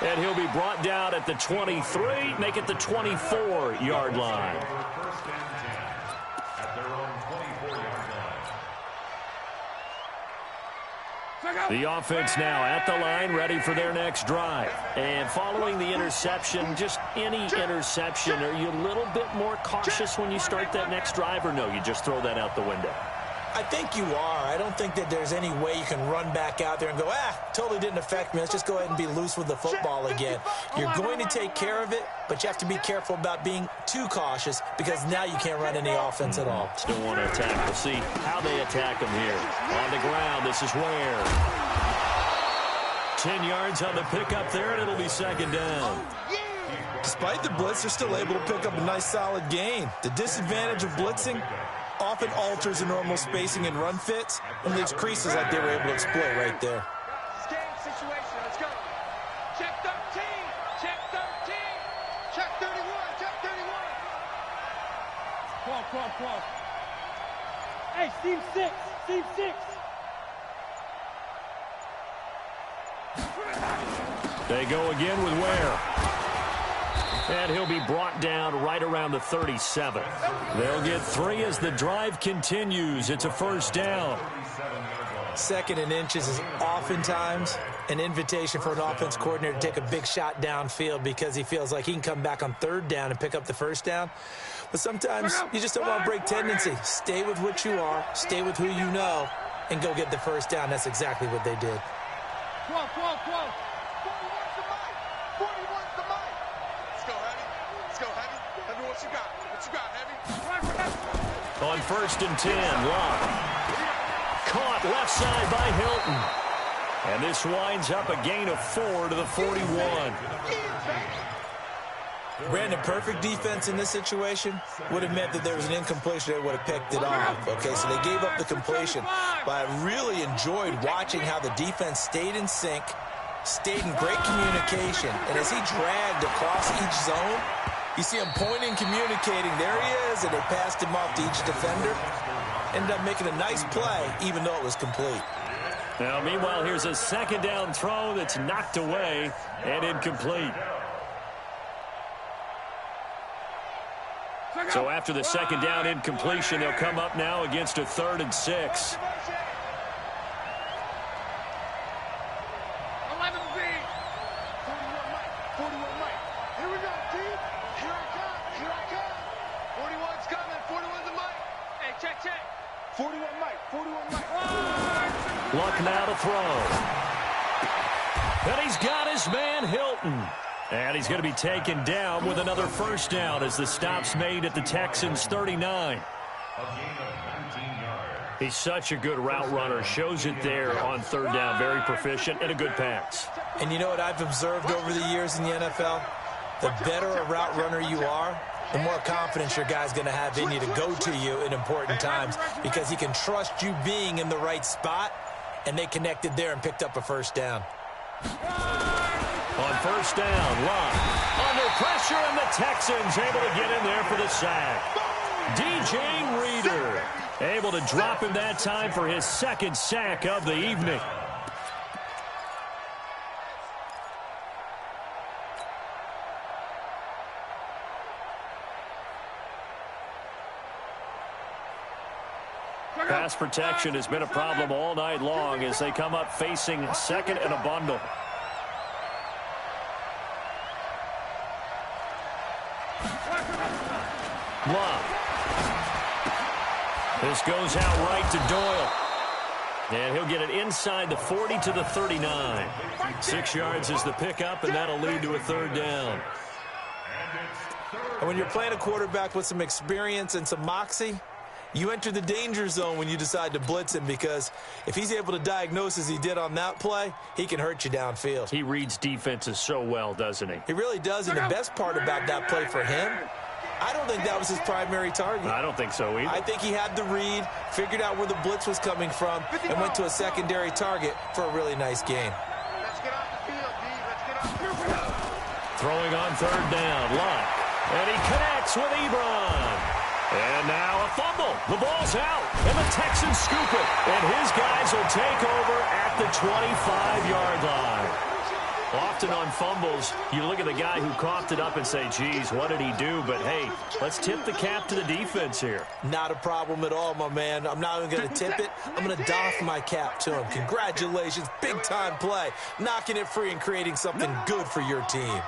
And he'll be brought down at the 23, make it the 24-yard line. 1st and 10 at their own 24-yard line. The offense now at the line, ready for their next drive. And following the interception, just any interception, are you a little bit more cautious when you start that next drive, or no, you just throw that out the window? I think you are. I don't think that there's any way you can run back out there and go, totally didn't affect me. Let's just go ahead and be loose with the football again. You're going to take care of it, but you have to be careful about being too cautious because now you can't run any offense at all. Still want to attack. We'll see how they attack him here. On the ground, this is Ware. 10 yards on the pickup there, and it'll be 2nd down. Despite the blitz, they're still able to pick up a nice solid gain. The disadvantage of blitzing often alters the normal spacing and run fits and leaves creases like they were able to exploit right there. Game situation. Let's go. Check 13. Check 13. Check 31. Check 31. Come on. Hey, Steve 6. Steve 6. They go again with Ware. And he'll be brought down right around the 37. They'll get 3 as the drive continues. It's a 1st down. Second and inches is oftentimes an invitation for an offense coordinator to take a big shot downfield because he feels like he can come back on third down and pick up the first down. But sometimes you just don't want to break tendency. Stay with what you are, stay with who you know, and go get the first down. That's exactly what they did. 41's the mic. 41's the mic. Let's go, Heavy. Let's go, Heavy. Heavy, what you got? What you got, Heavy? On 1st and 10, Locke. Caught left side by Hilton. And this winds up a gain of 4 to the 41. Brandon, perfect defense in this situation would have meant that there was an incompletion. They would have picked it off. Okay, so they gave up the completion. But I really enjoyed watching how the defense stayed in sync, stayed in great communication. And as he dragged across each zone, you see him pointing, communicating. There he is, and they passed him off to each defender. Ended up making a nice play, even though it was complete. Now, meanwhile, here's a second down throw that's knocked away and incomplete. So after the second down incompletion, they'll come up now against a 3rd and 6. 11 Z. 41 Mike. Here we go, T. Here I come. 41's coming. 41's the mic. Hey, check. 41 Mike. Luck now to throw. And he's got his man, Hilton. And he's going to be taken down with another first down as the stop's made at the Texans' 39. He's such a good route runner. Shows it there on 3rd down. Very proficient and a good pass. And you know what I've observed over the years in the NFL? The better a route runner you are, the more confidence your guy's going to have in you to go to you in important times because he can trust you being in the right spot, and they connected there and picked up a first down. On 1st down, Locke under pressure, and the Texans able to get in there for the sack. DJ Reader able to drop him that time for his 2nd sack of the evening. Pass protection has been a problem all night long as they come up facing 2nd and a bundle. Love. This goes out right to Doyle. And he'll get it inside the 40 to the 39. 6 yards is the pickup, and that'll lead to a 3rd down. And when you're playing a quarterback with some experience and some moxie, you enter the danger zone when you decide to blitz him because if he's able to diagnose as he did on that play, he can hurt you downfield. He reads defenses so well, doesn't he? He really does, and the best part about that play for him, I don't think that was his primary target. I don't think so either. I think he had the read, figured out where the blitz was coming from, and went to a secondary target for a really nice gain. Let's get off the field, D. Let's get off the field. Throwing on 3rd down, Locke. And he connects with Ebron. And now a fumble. The ball's out, and the Texans scoop it. And his guys will take over at the 25-yard line. Often on fumbles, you look at the guy who coughed it up and say, geez, what did he do? But, hey, let's tip the cap to the defense here. Not a problem at all, my man. I'm not even going to tip it. I'm going to doff my cap to him. Congratulations. Big-time play. Knocking it free and creating something good for your team.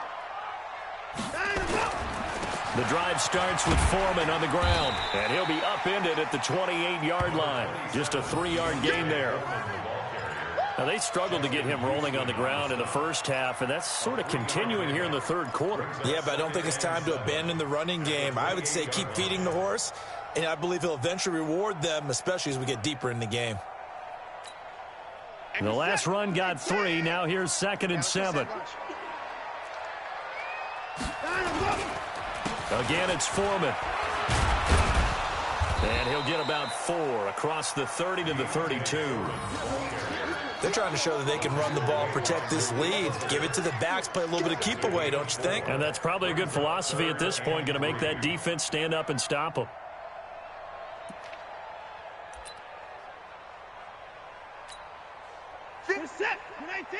The drive starts with Foreman on the ground, and he'll be upended at the 28-yard line. Just a 3-yard gain there. Now, they struggled to get him rolling on the ground in the first half, and that's sort of continuing here in the 3rd quarter. Yeah, but I don't think it's time to abandon the running game. I would say keep feeding the horse, and I believe he'll eventually reward them, especially as we get deeper in the game. The last run got 3. Now here's 2nd and 7. Again, it's Foreman. And he'll get about 4 across the 30 to the 32. They're trying to show that they can run the ball, protect this lead, give it to the backs, play a little bit of keep away, don't you think? And that's probably a good philosophy at this point, going to make that defense stand up and stop them. Set. 19.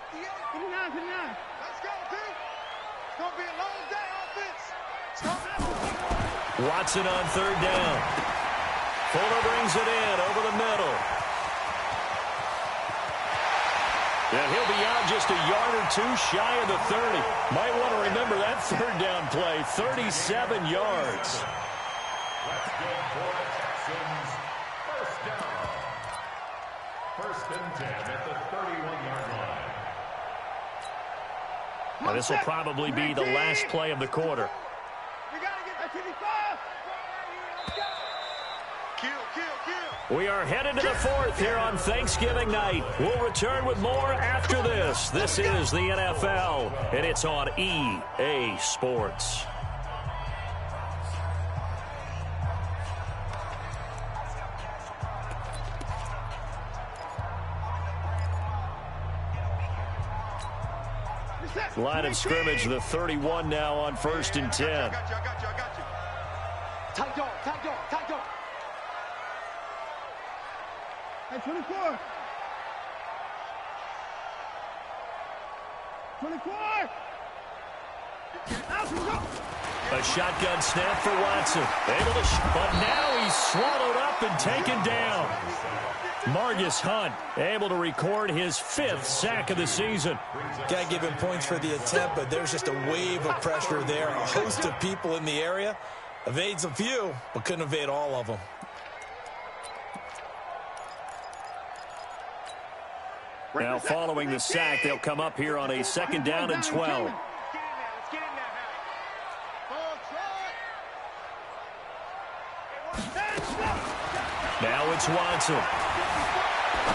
59. Let's go, dude. It's going to be a long day offense. Watson on 3rd down. Fuller brings it in over the middle. And he'll be out just a yard or two shy of the 30. Might want to remember that third down play, 37 yards. Let's go for the Texans. First down. First and 10 at the 31-yard line. And this will probably be the last play of the quarter. We got to get that 55. We are headed to the fourth here on Thanksgiving night. We'll return with more after this. This is the NFL, and it's on EA Sports. Line of scrimmage, the 31 now on 1st and 10. I got you. Tight dog. Hey, 24. 24. A shotgun snap for Watson. But now he's swallowed up and taken down. Margus Hunt able to record his 5th sack of the season. Got to give him points for the attempt, but there's just a wave of pressure there. A host of people in the area. Evades a few, but couldn't evade all of them. Now following the sack, they'll come up here on a 2nd down and 12. Now it's Watson.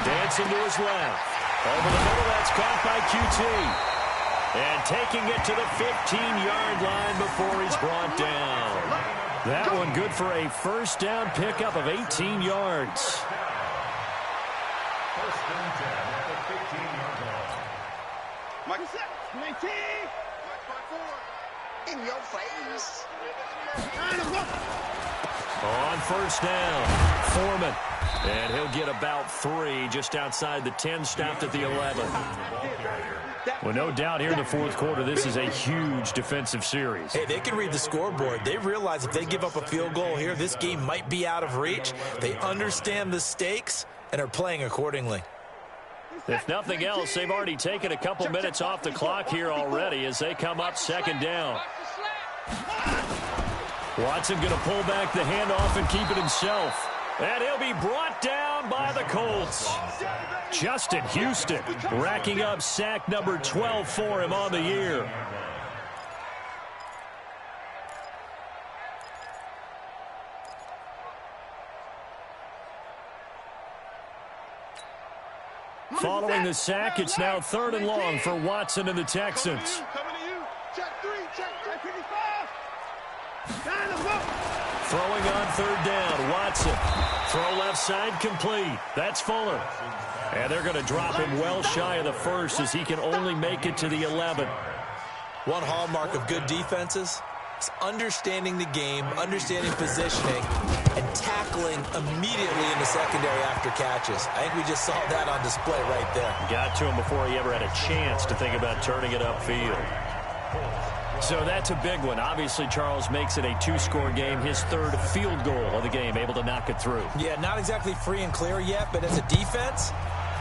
Dancing to his left. Over the middle, that's caught by QT. And taking it to the 15-yard line before he's brought down. That one good for a first down pickup of 18 yards. First and 10 at the 15-yard line. 19. In your face. On first down, Foreman. And he'll get about 3 just outside the 10, stopped at the 11. Well, no doubt here in the fourth quarter, this is a huge defensive series. Hey, they can read the scoreboard. They realize if they give up a field goal here, this game might be out of reach. They understand the stakes and are playing accordingly. If nothing else, they've already taken a couple minutes off the clock here already as they come up 2nd down. Watson going to pull back the handoff and keep it himself. And he'll be brought down by the Colts. Justin Houston racking up sack number 12 for him on the year. Following the sack, it's now 3rd and long for Watson and the Texans. Throwing on 3rd down, Watson. Throw left side complete. That's Fuller. And they're going to drop him well shy of the 1st as he can only make it to the 11. One hallmark of good defenses is understanding the game, understanding positioning, and tackling immediately in the secondary after catches. I think we just saw that on display right there. Got to him before he ever had a chance to think about turning it upfield. So that's a big one. Obviously, Charles makes it a 2-score game. His 3rd field goal of the game, able to knock it through. Yeah, not exactly free and clear yet, but as a defense,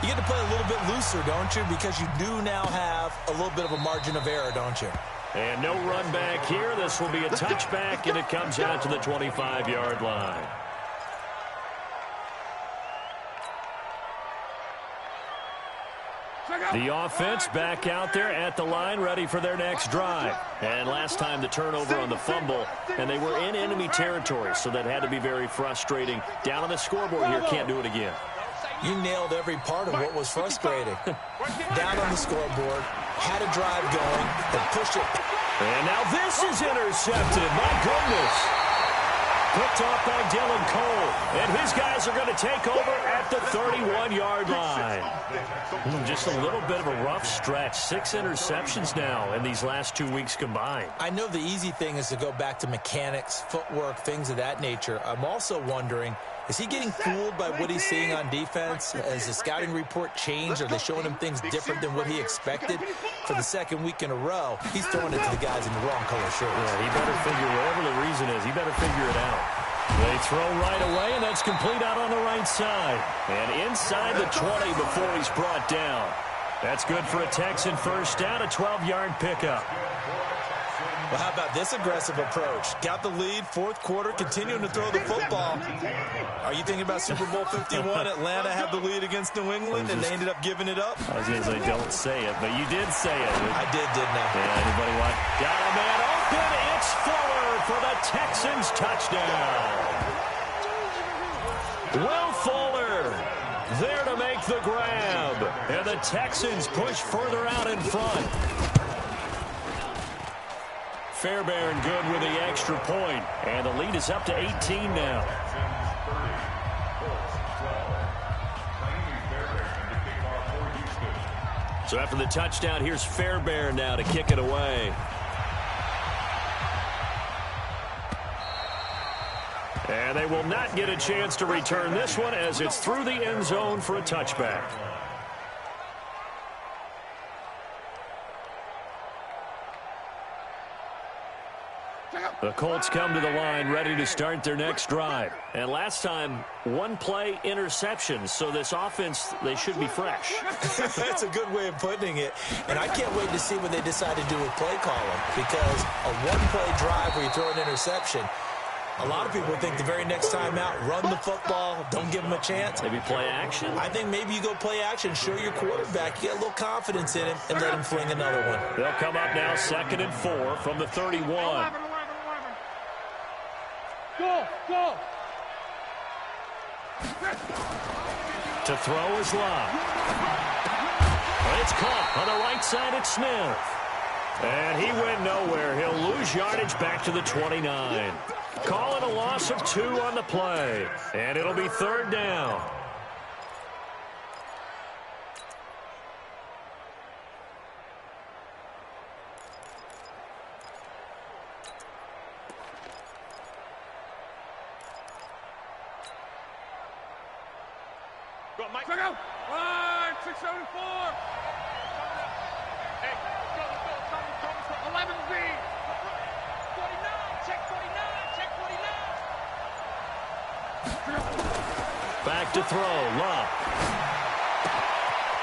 you get to play a little bit looser, don't you? Because you do now have a little bit of a margin of error, don't you? And no run back here. This will be a touchback, and it comes out to the 25-yard line. The offense back out there at the line, ready for their next drive. And last time the turnover on the fumble, and they were in enemy territory, so that had to be very frustrating. Down on the scoreboard here, can't do it again. You nailed every part of what was frustrating. Down on the scoreboard, had a drive going, and pushed it. And now this is intercepted. My goodness. Picked off by Dylan Cole. And his guys are going to take over at the 31-yard line. Just a little bit of a rough stretch. 6 interceptions now in these last 2 weeks combined. I know the easy thing is to go back to mechanics, footwork, things of that nature. I'm also wondering, is he getting fooled by what he's seeing on defense? Has the scouting report changed? Are they showing him things different than what he expected? For the 2nd week in a row, he's throwing it to the guys in the wrong color shirts. Yeah, he better figure, whatever the reason is, he better figure it out. They throw right away, and that's complete out on the right side. And inside the 20 before he's brought down. That's good for a Texan first down, a 12-yard pickup. Well, how about this aggressive approach? Got the lead, fourth quarter, continuing to throw the football. Are you thinking about Super Bowl 51? Atlanta had the lead against New England, and they ended up giving it up? I was going to say, don't say it, but you did say it. I did, didn't I? Yeah, anybody want? Got a man open. It's Fuller for the Texans touchdown. Will Fuller there to make the grab. And the Texans push further out in front. Fairbairn good with the extra point. And the lead is up to 18 now. So after the touchdown, here's Fairbairn now to kick it away. And they will not get a chance to return this one as it's through the end zone for a touchback. The Colts come to the line ready to start their next drive. And last time, one play interception. So this offense, they should be fresh. That's a good way of putting it. And I can't wait to see what they decide to do with play calling. Because a one-play drive where you throw an interception, a lot of people think the very next time out, run the football, don't give them a chance. Maybe play action? I think maybe you go play action, show your quarterback, you get a little confidence in him, and let him fling another one. They'll come up now 2nd and 4 from the 31. Go! To throw is Locke. It's caught on the right side at Smith. And he went nowhere. He'll lose yardage back to the 29. Calling a loss of 2 on the play. And it'll be 3rd down. Go, Mike. Check out. 674. Hey, go. 11Z. 49. Check 49. Check 49. Back to throw. Locke.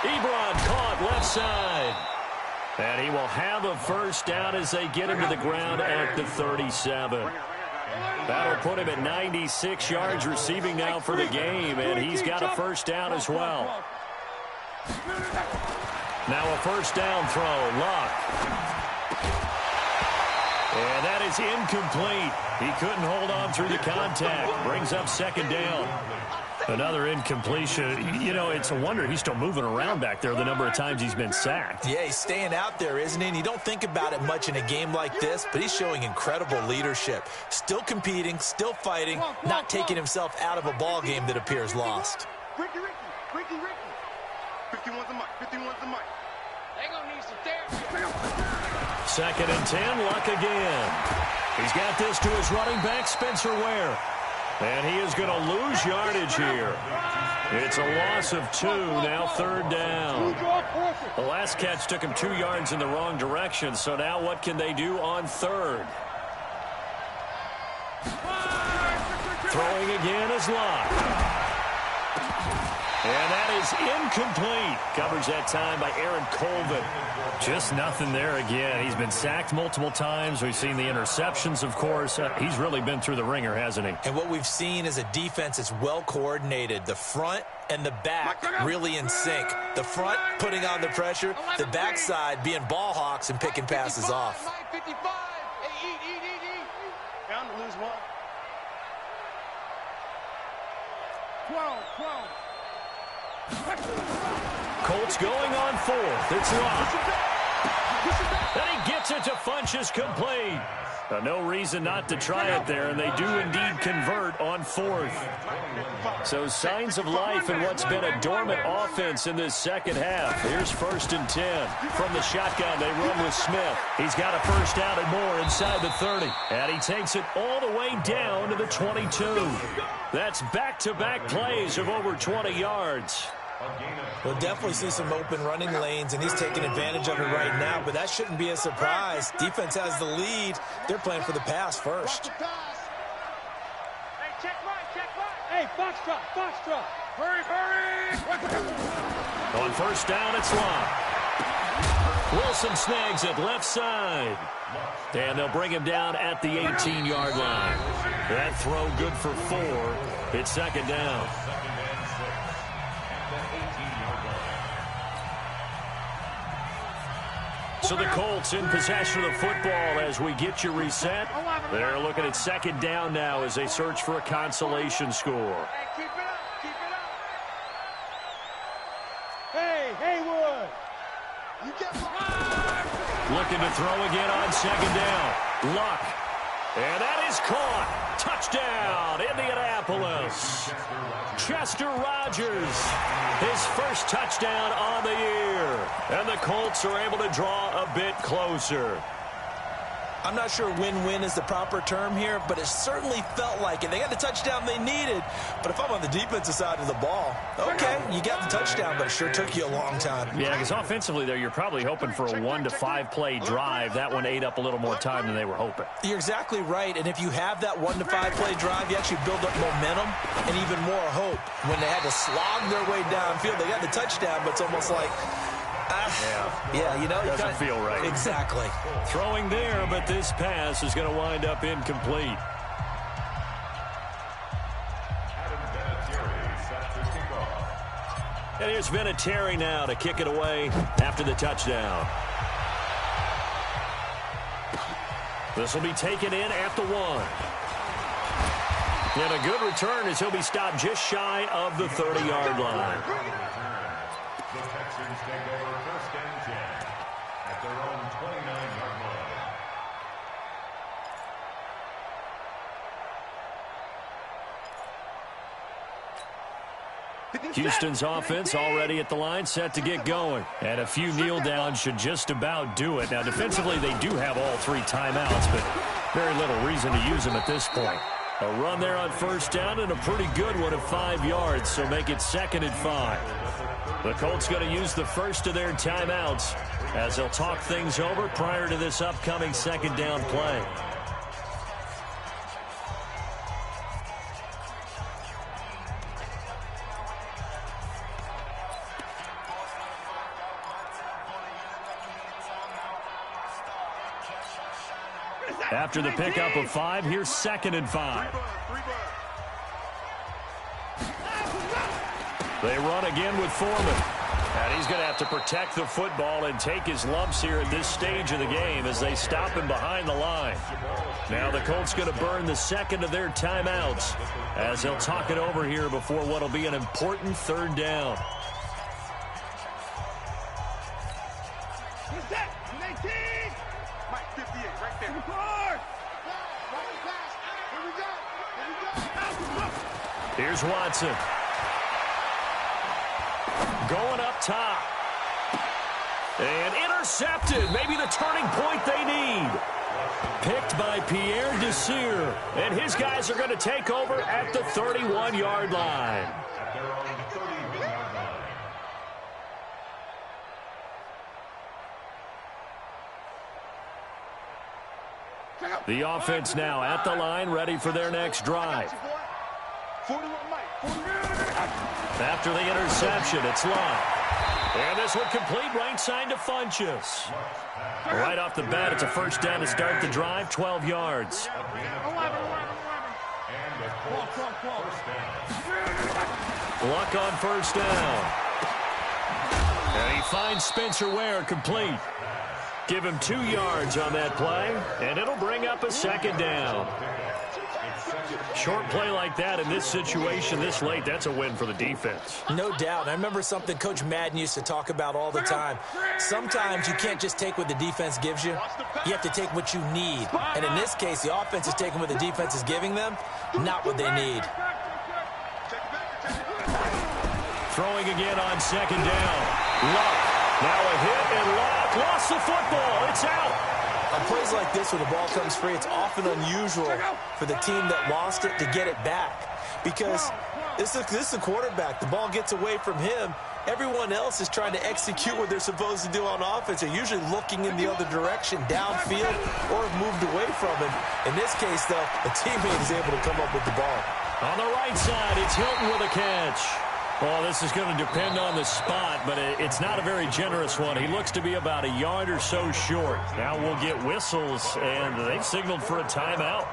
Ebron caught left side. And he will have a first down as they get him to the ground at the 37. That'll put him at 96 yards receiving now for the game, and he's got a first down as well. Now a first down throw. Locke. And that is incomplete. He couldn't hold on through the contact. Brings up 2nd down. Another incompletion. You know, it's a wonder he's still moving around back there the number of times he's been sacked. Yeah, he's staying out there, isn't he? And you don't think about it much in a game like this, but he's showing incredible leadership. Still competing, still fighting, not taking himself out of a ball game that appears lost. Ricky. 51's the mic. They gonna need some therapy. 2nd and 10, Luck again. He's got this to his running back, Spencer Ware. And he is going to lose yardage here. It's a loss of 2, now 3rd down. The last catch took him 2 yards in the wrong direction, so now what can they do on 3rd? Throwing again is Locke. And that is incomplete. Coverage that time by Aaron Colvin. Just nothing there again. He's been sacked multiple times. We've seen the interceptions, of course. He's really been through the ringer, hasn't he? And what we've seen is a defense that's well coordinated. The front and the back really in sync. The front putting on the pressure. The backside being ball hawks and picking passes off. 55. Hey, eat. Bound to lose 1. 12. Colts going on 4th. It's Locke. And he gets it to Funchess complete. No reason not to try it there, and they do indeed convert on 4th. So signs of life in what's been a dormant offense in this second half. Here's 1st and 10. From the shotgun, they run with Smith. He's got a first down and more inside the 30. And he takes it all the way down to the 22. That's back-to-back plays of over 20 yards. We'll definitely see some open running lanes, and he's taking advantage of it right now, but that shouldn't be a surprise. Defense has the lead. They're playing for the pass first. Hey, check right. Hey, Foxtrot. Hurry. On 1st down, it's Locke. Wilson snags it left side. And they'll bring him down at the 18-yard line. That throw good for 4. It's second down. So the Colts in possession of the football as we get you reset. They're looking at second down now as they search for a consolation score. Hey, keep it up, keep it up. Hey, Haywood. You get Looking to throw again on second down. Luck. And that is caught. Touchdown, Indianapolis. Chester Rogers, his first touchdown on the year. And the Colts are able to draw a bit closer. I'm not sure win-win is the proper term here, but it certainly felt like it. They got the touchdown they needed, but if I'm on the defensive side of the ball, okay, you got the touchdown, but it sure took you a long time. Yeah, because offensively there, you're probably hoping for a 1 to 5 play drive. That one ate up a little more time than they were hoping. You're exactly right, and if you have that 1 to 5 play drive, you actually build up momentum and even more hope. When they had to slog their way downfield, they got the touchdown, but it's almost like, yeah, you know, doesn't feel right. Exactly. Throwing there, but this pass is going to wind up incomplete. And here's Vinatieri now to kick it away after the touchdown. This will be taken in at the 1. And a good return as he'll be stopped just shy of the 30-yard line. The Texans take over first and 10 at their own 29-yard line. Houston's offense already at the line, set to get going. And a few kneel downs should just about do it. Now, defensively, they do have all 3 timeouts, but very little reason to use them at this point. A run there on first down and a pretty good one of 5 yards, so make it 2nd and 5. The Colts going to use the first of their timeouts as they'll talk things over prior to this upcoming second down play. After the pickup of 5, here's 2nd and 5. They run again with Foreman. And he's going to have to protect the football and take his lumps here at this stage of the game as they stop him behind the line. Now the Colts going to burn the 2nd of their timeouts as they'll talk it over here before what will be an important 3rd down. Who's that? 19! Mike 58, right there. Here's Watson. Going up top. And intercepted. Maybe the turning point they need. Picked by Pierre Desir. And his guys are going to take over at the 31-yard line. The offense now at the line, ready for their next drive. After the interception, it's Love. And this one complete right side to Funchess. Right off the bat, it's a first down to start the drive, 12 yards. Luck on first down. And he finds Spencer Ware complete. Give him 2 yards on that play, and it'll bring up a second down. Short play like that in this situation this late, that's a win for the defense. No doubt. I remember something Coach Madden used to talk about all the time. Sometimes you can't just take what the defense gives you. You have to take what you need. And in this case, the offense is taking what the defense is giving them, not what they need. Throwing again on second down. Luck. Now a hit, and Luck lost the football. It's out. On plays like this where the ball comes free, it's often unusual for the team that lost it to get it back. Because this is the quarterback. The ball gets away from him. Everyone else is trying to execute what they're supposed to do on offense. They're usually looking in the other direction, downfield, or have moved away from him. In this case, though, the teammate is able to come up with the ball. On the right side, it's Hilton with a catch. Well, this is going to depend on the spot, but it's not a very generous one. He looks to be about a yard or so short. Now we'll get whistles, and they've signaled for a timeout.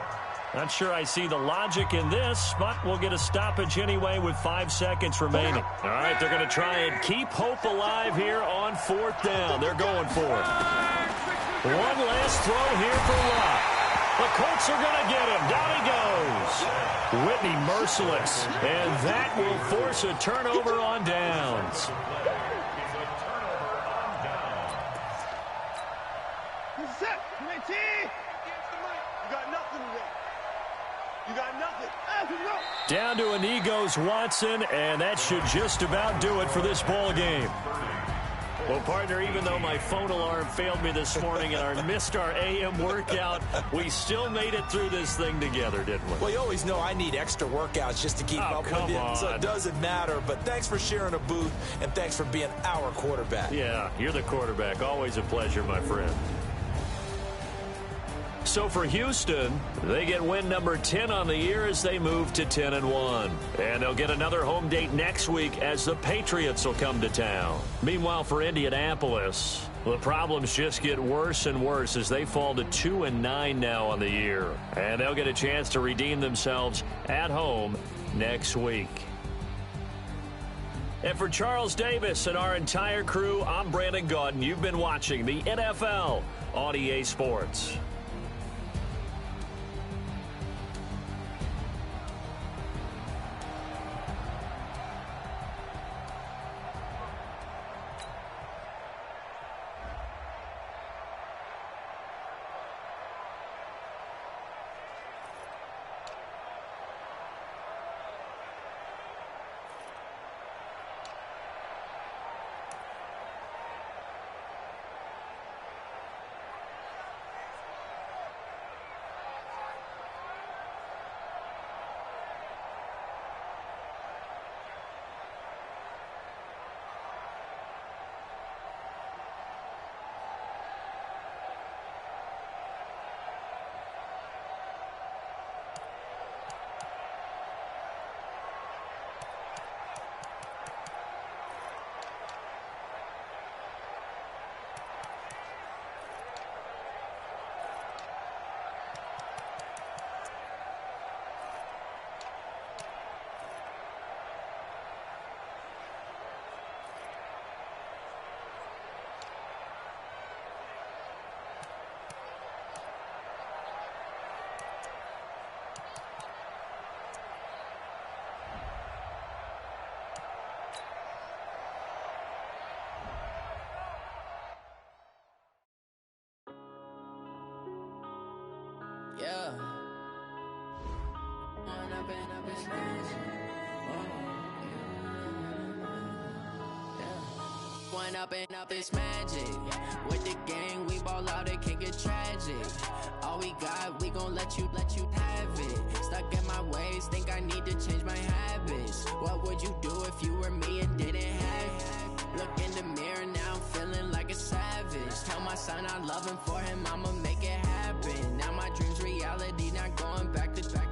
Not sure I see the logic in this, but we'll get a stoppage anyway with 5 seconds remaining. All right, they're going to try and keep hope alive here on 4th down. They're going for it. One last throw here for Lott. The Colts are going to get him. Down he goes. Whitney merciless, and that will force a turnover on downs. You got nothing today. You got nothing. Down to Inigos Watson, and that should just about do it for this ball game. Well, partner, even though my phone alarm failed me this morning and I missed our AM workout, we still made it through this thing together, didn't we? Well, you always know I need extra workouts just to keep up with you, so it doesn't matter. But thanks for sharing a booth, and thanks for being our quarterback. Yeah, you're the quarterback. Always a pleasure, my friend. So for Houston, they get win number 10 on the year as they move to 10-1. And they'll get another home date next week as the Patriots will come to town. Meanwhile, for Indianapolis, the problems just get worse and worse as they fall to 2-9 now on the year. And they'll get a chance to redeem themselves at home next week. And for Charles Davis and our entire crew, I'm Brandon Gaudin. You've been watching the NFL on EA Sports. Yeah. One up and up, it's magic. With the gang, we ball out, it can get tragic. All we got, we gon' let you have it. Stuck in my ways, think I need to change my habits. What would you do if you were me and didn't have it? Look in the mirror, now I'm feeling like a savage. Tell my son I love him, for him I'ma make it happen. Now my dream's reality, not going back to back.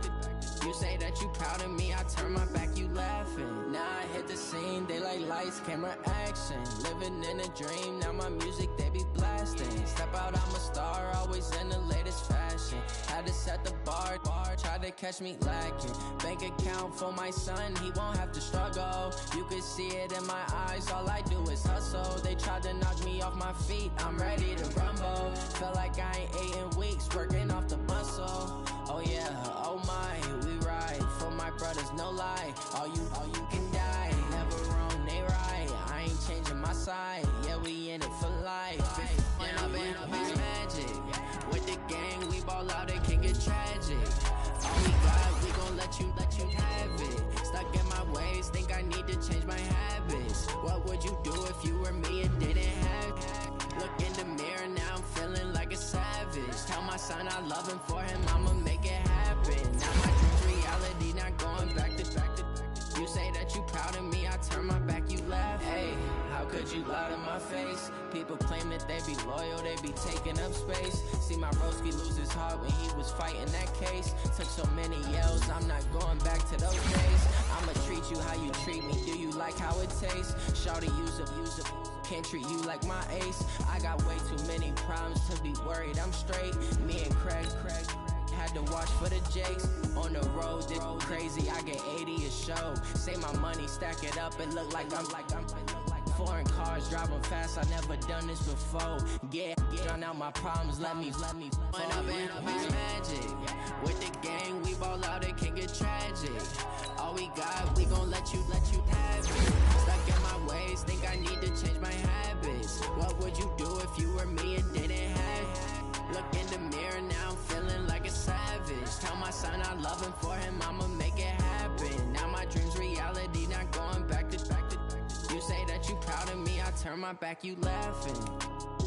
You say that you proud of me, I turn my back, you laughing. Now I hit the scene, they like lights, camera, action. Living in a dream, now my music, they be blasting. Step out, I'm a star, always in the latest fashion. Had to set the bar, try to catch me lacking. Bank account for my son, he won't have to struggle. You could see it in my eyes, all I do is hustle. They tried to knock me off my feet, I'm ready to rumble. Feel like I ain't ate in weeks, working off the muscle. Oh yeah, oh my, we ride for my brothers, no lie. All you can die, never wrong, they right. I ain't changing my side, yeah, we in it for life. When I've been up, it's magic. With the gang, we ball out, it can get tragic. All we got, we gon' let you have it. Stuck in my ways, think I need to change my habits. What would you do if you were me and didn't have it? Look in the mirror, now I'm feeling like a savage. Tell my son I love him, for him I'ma make it happen. Now my dream's reality, not going back to back. You say that you proud of me, I turn my back, you laugh. Hey, how could you loud in my face. People claim that they be loyal, they be taking up space. See my broski lose his heart when he was fighting that case. Took so many yells, I'm not going back to those days. I'ma treat you how you treat me, do you like how it tastes? Shawty, use up, can't treat you like my ace. I got way too many problems to be worried, I'm straight. Me and Craig had to watch for the Jakes. On the road, this crazy, I get 80 a show. Say my money, stack it up, it look like I'm foreign cars, driving fast, I never done this before. Yeah, drown out my problems, let me When up in beats magic. With the gang, we ball out, it can get tragic. All we got, we gon' let you have it. Stuck in my ways, think I need to change my habits. What would you do if you were me and didn't have it? Look in the mirror, now I'm feeling like a savage. Tell my son I love him, for him I'ma make it happen. Now my dream's reality, not going back to. You say that you proud of me, I turn my back, you laughing.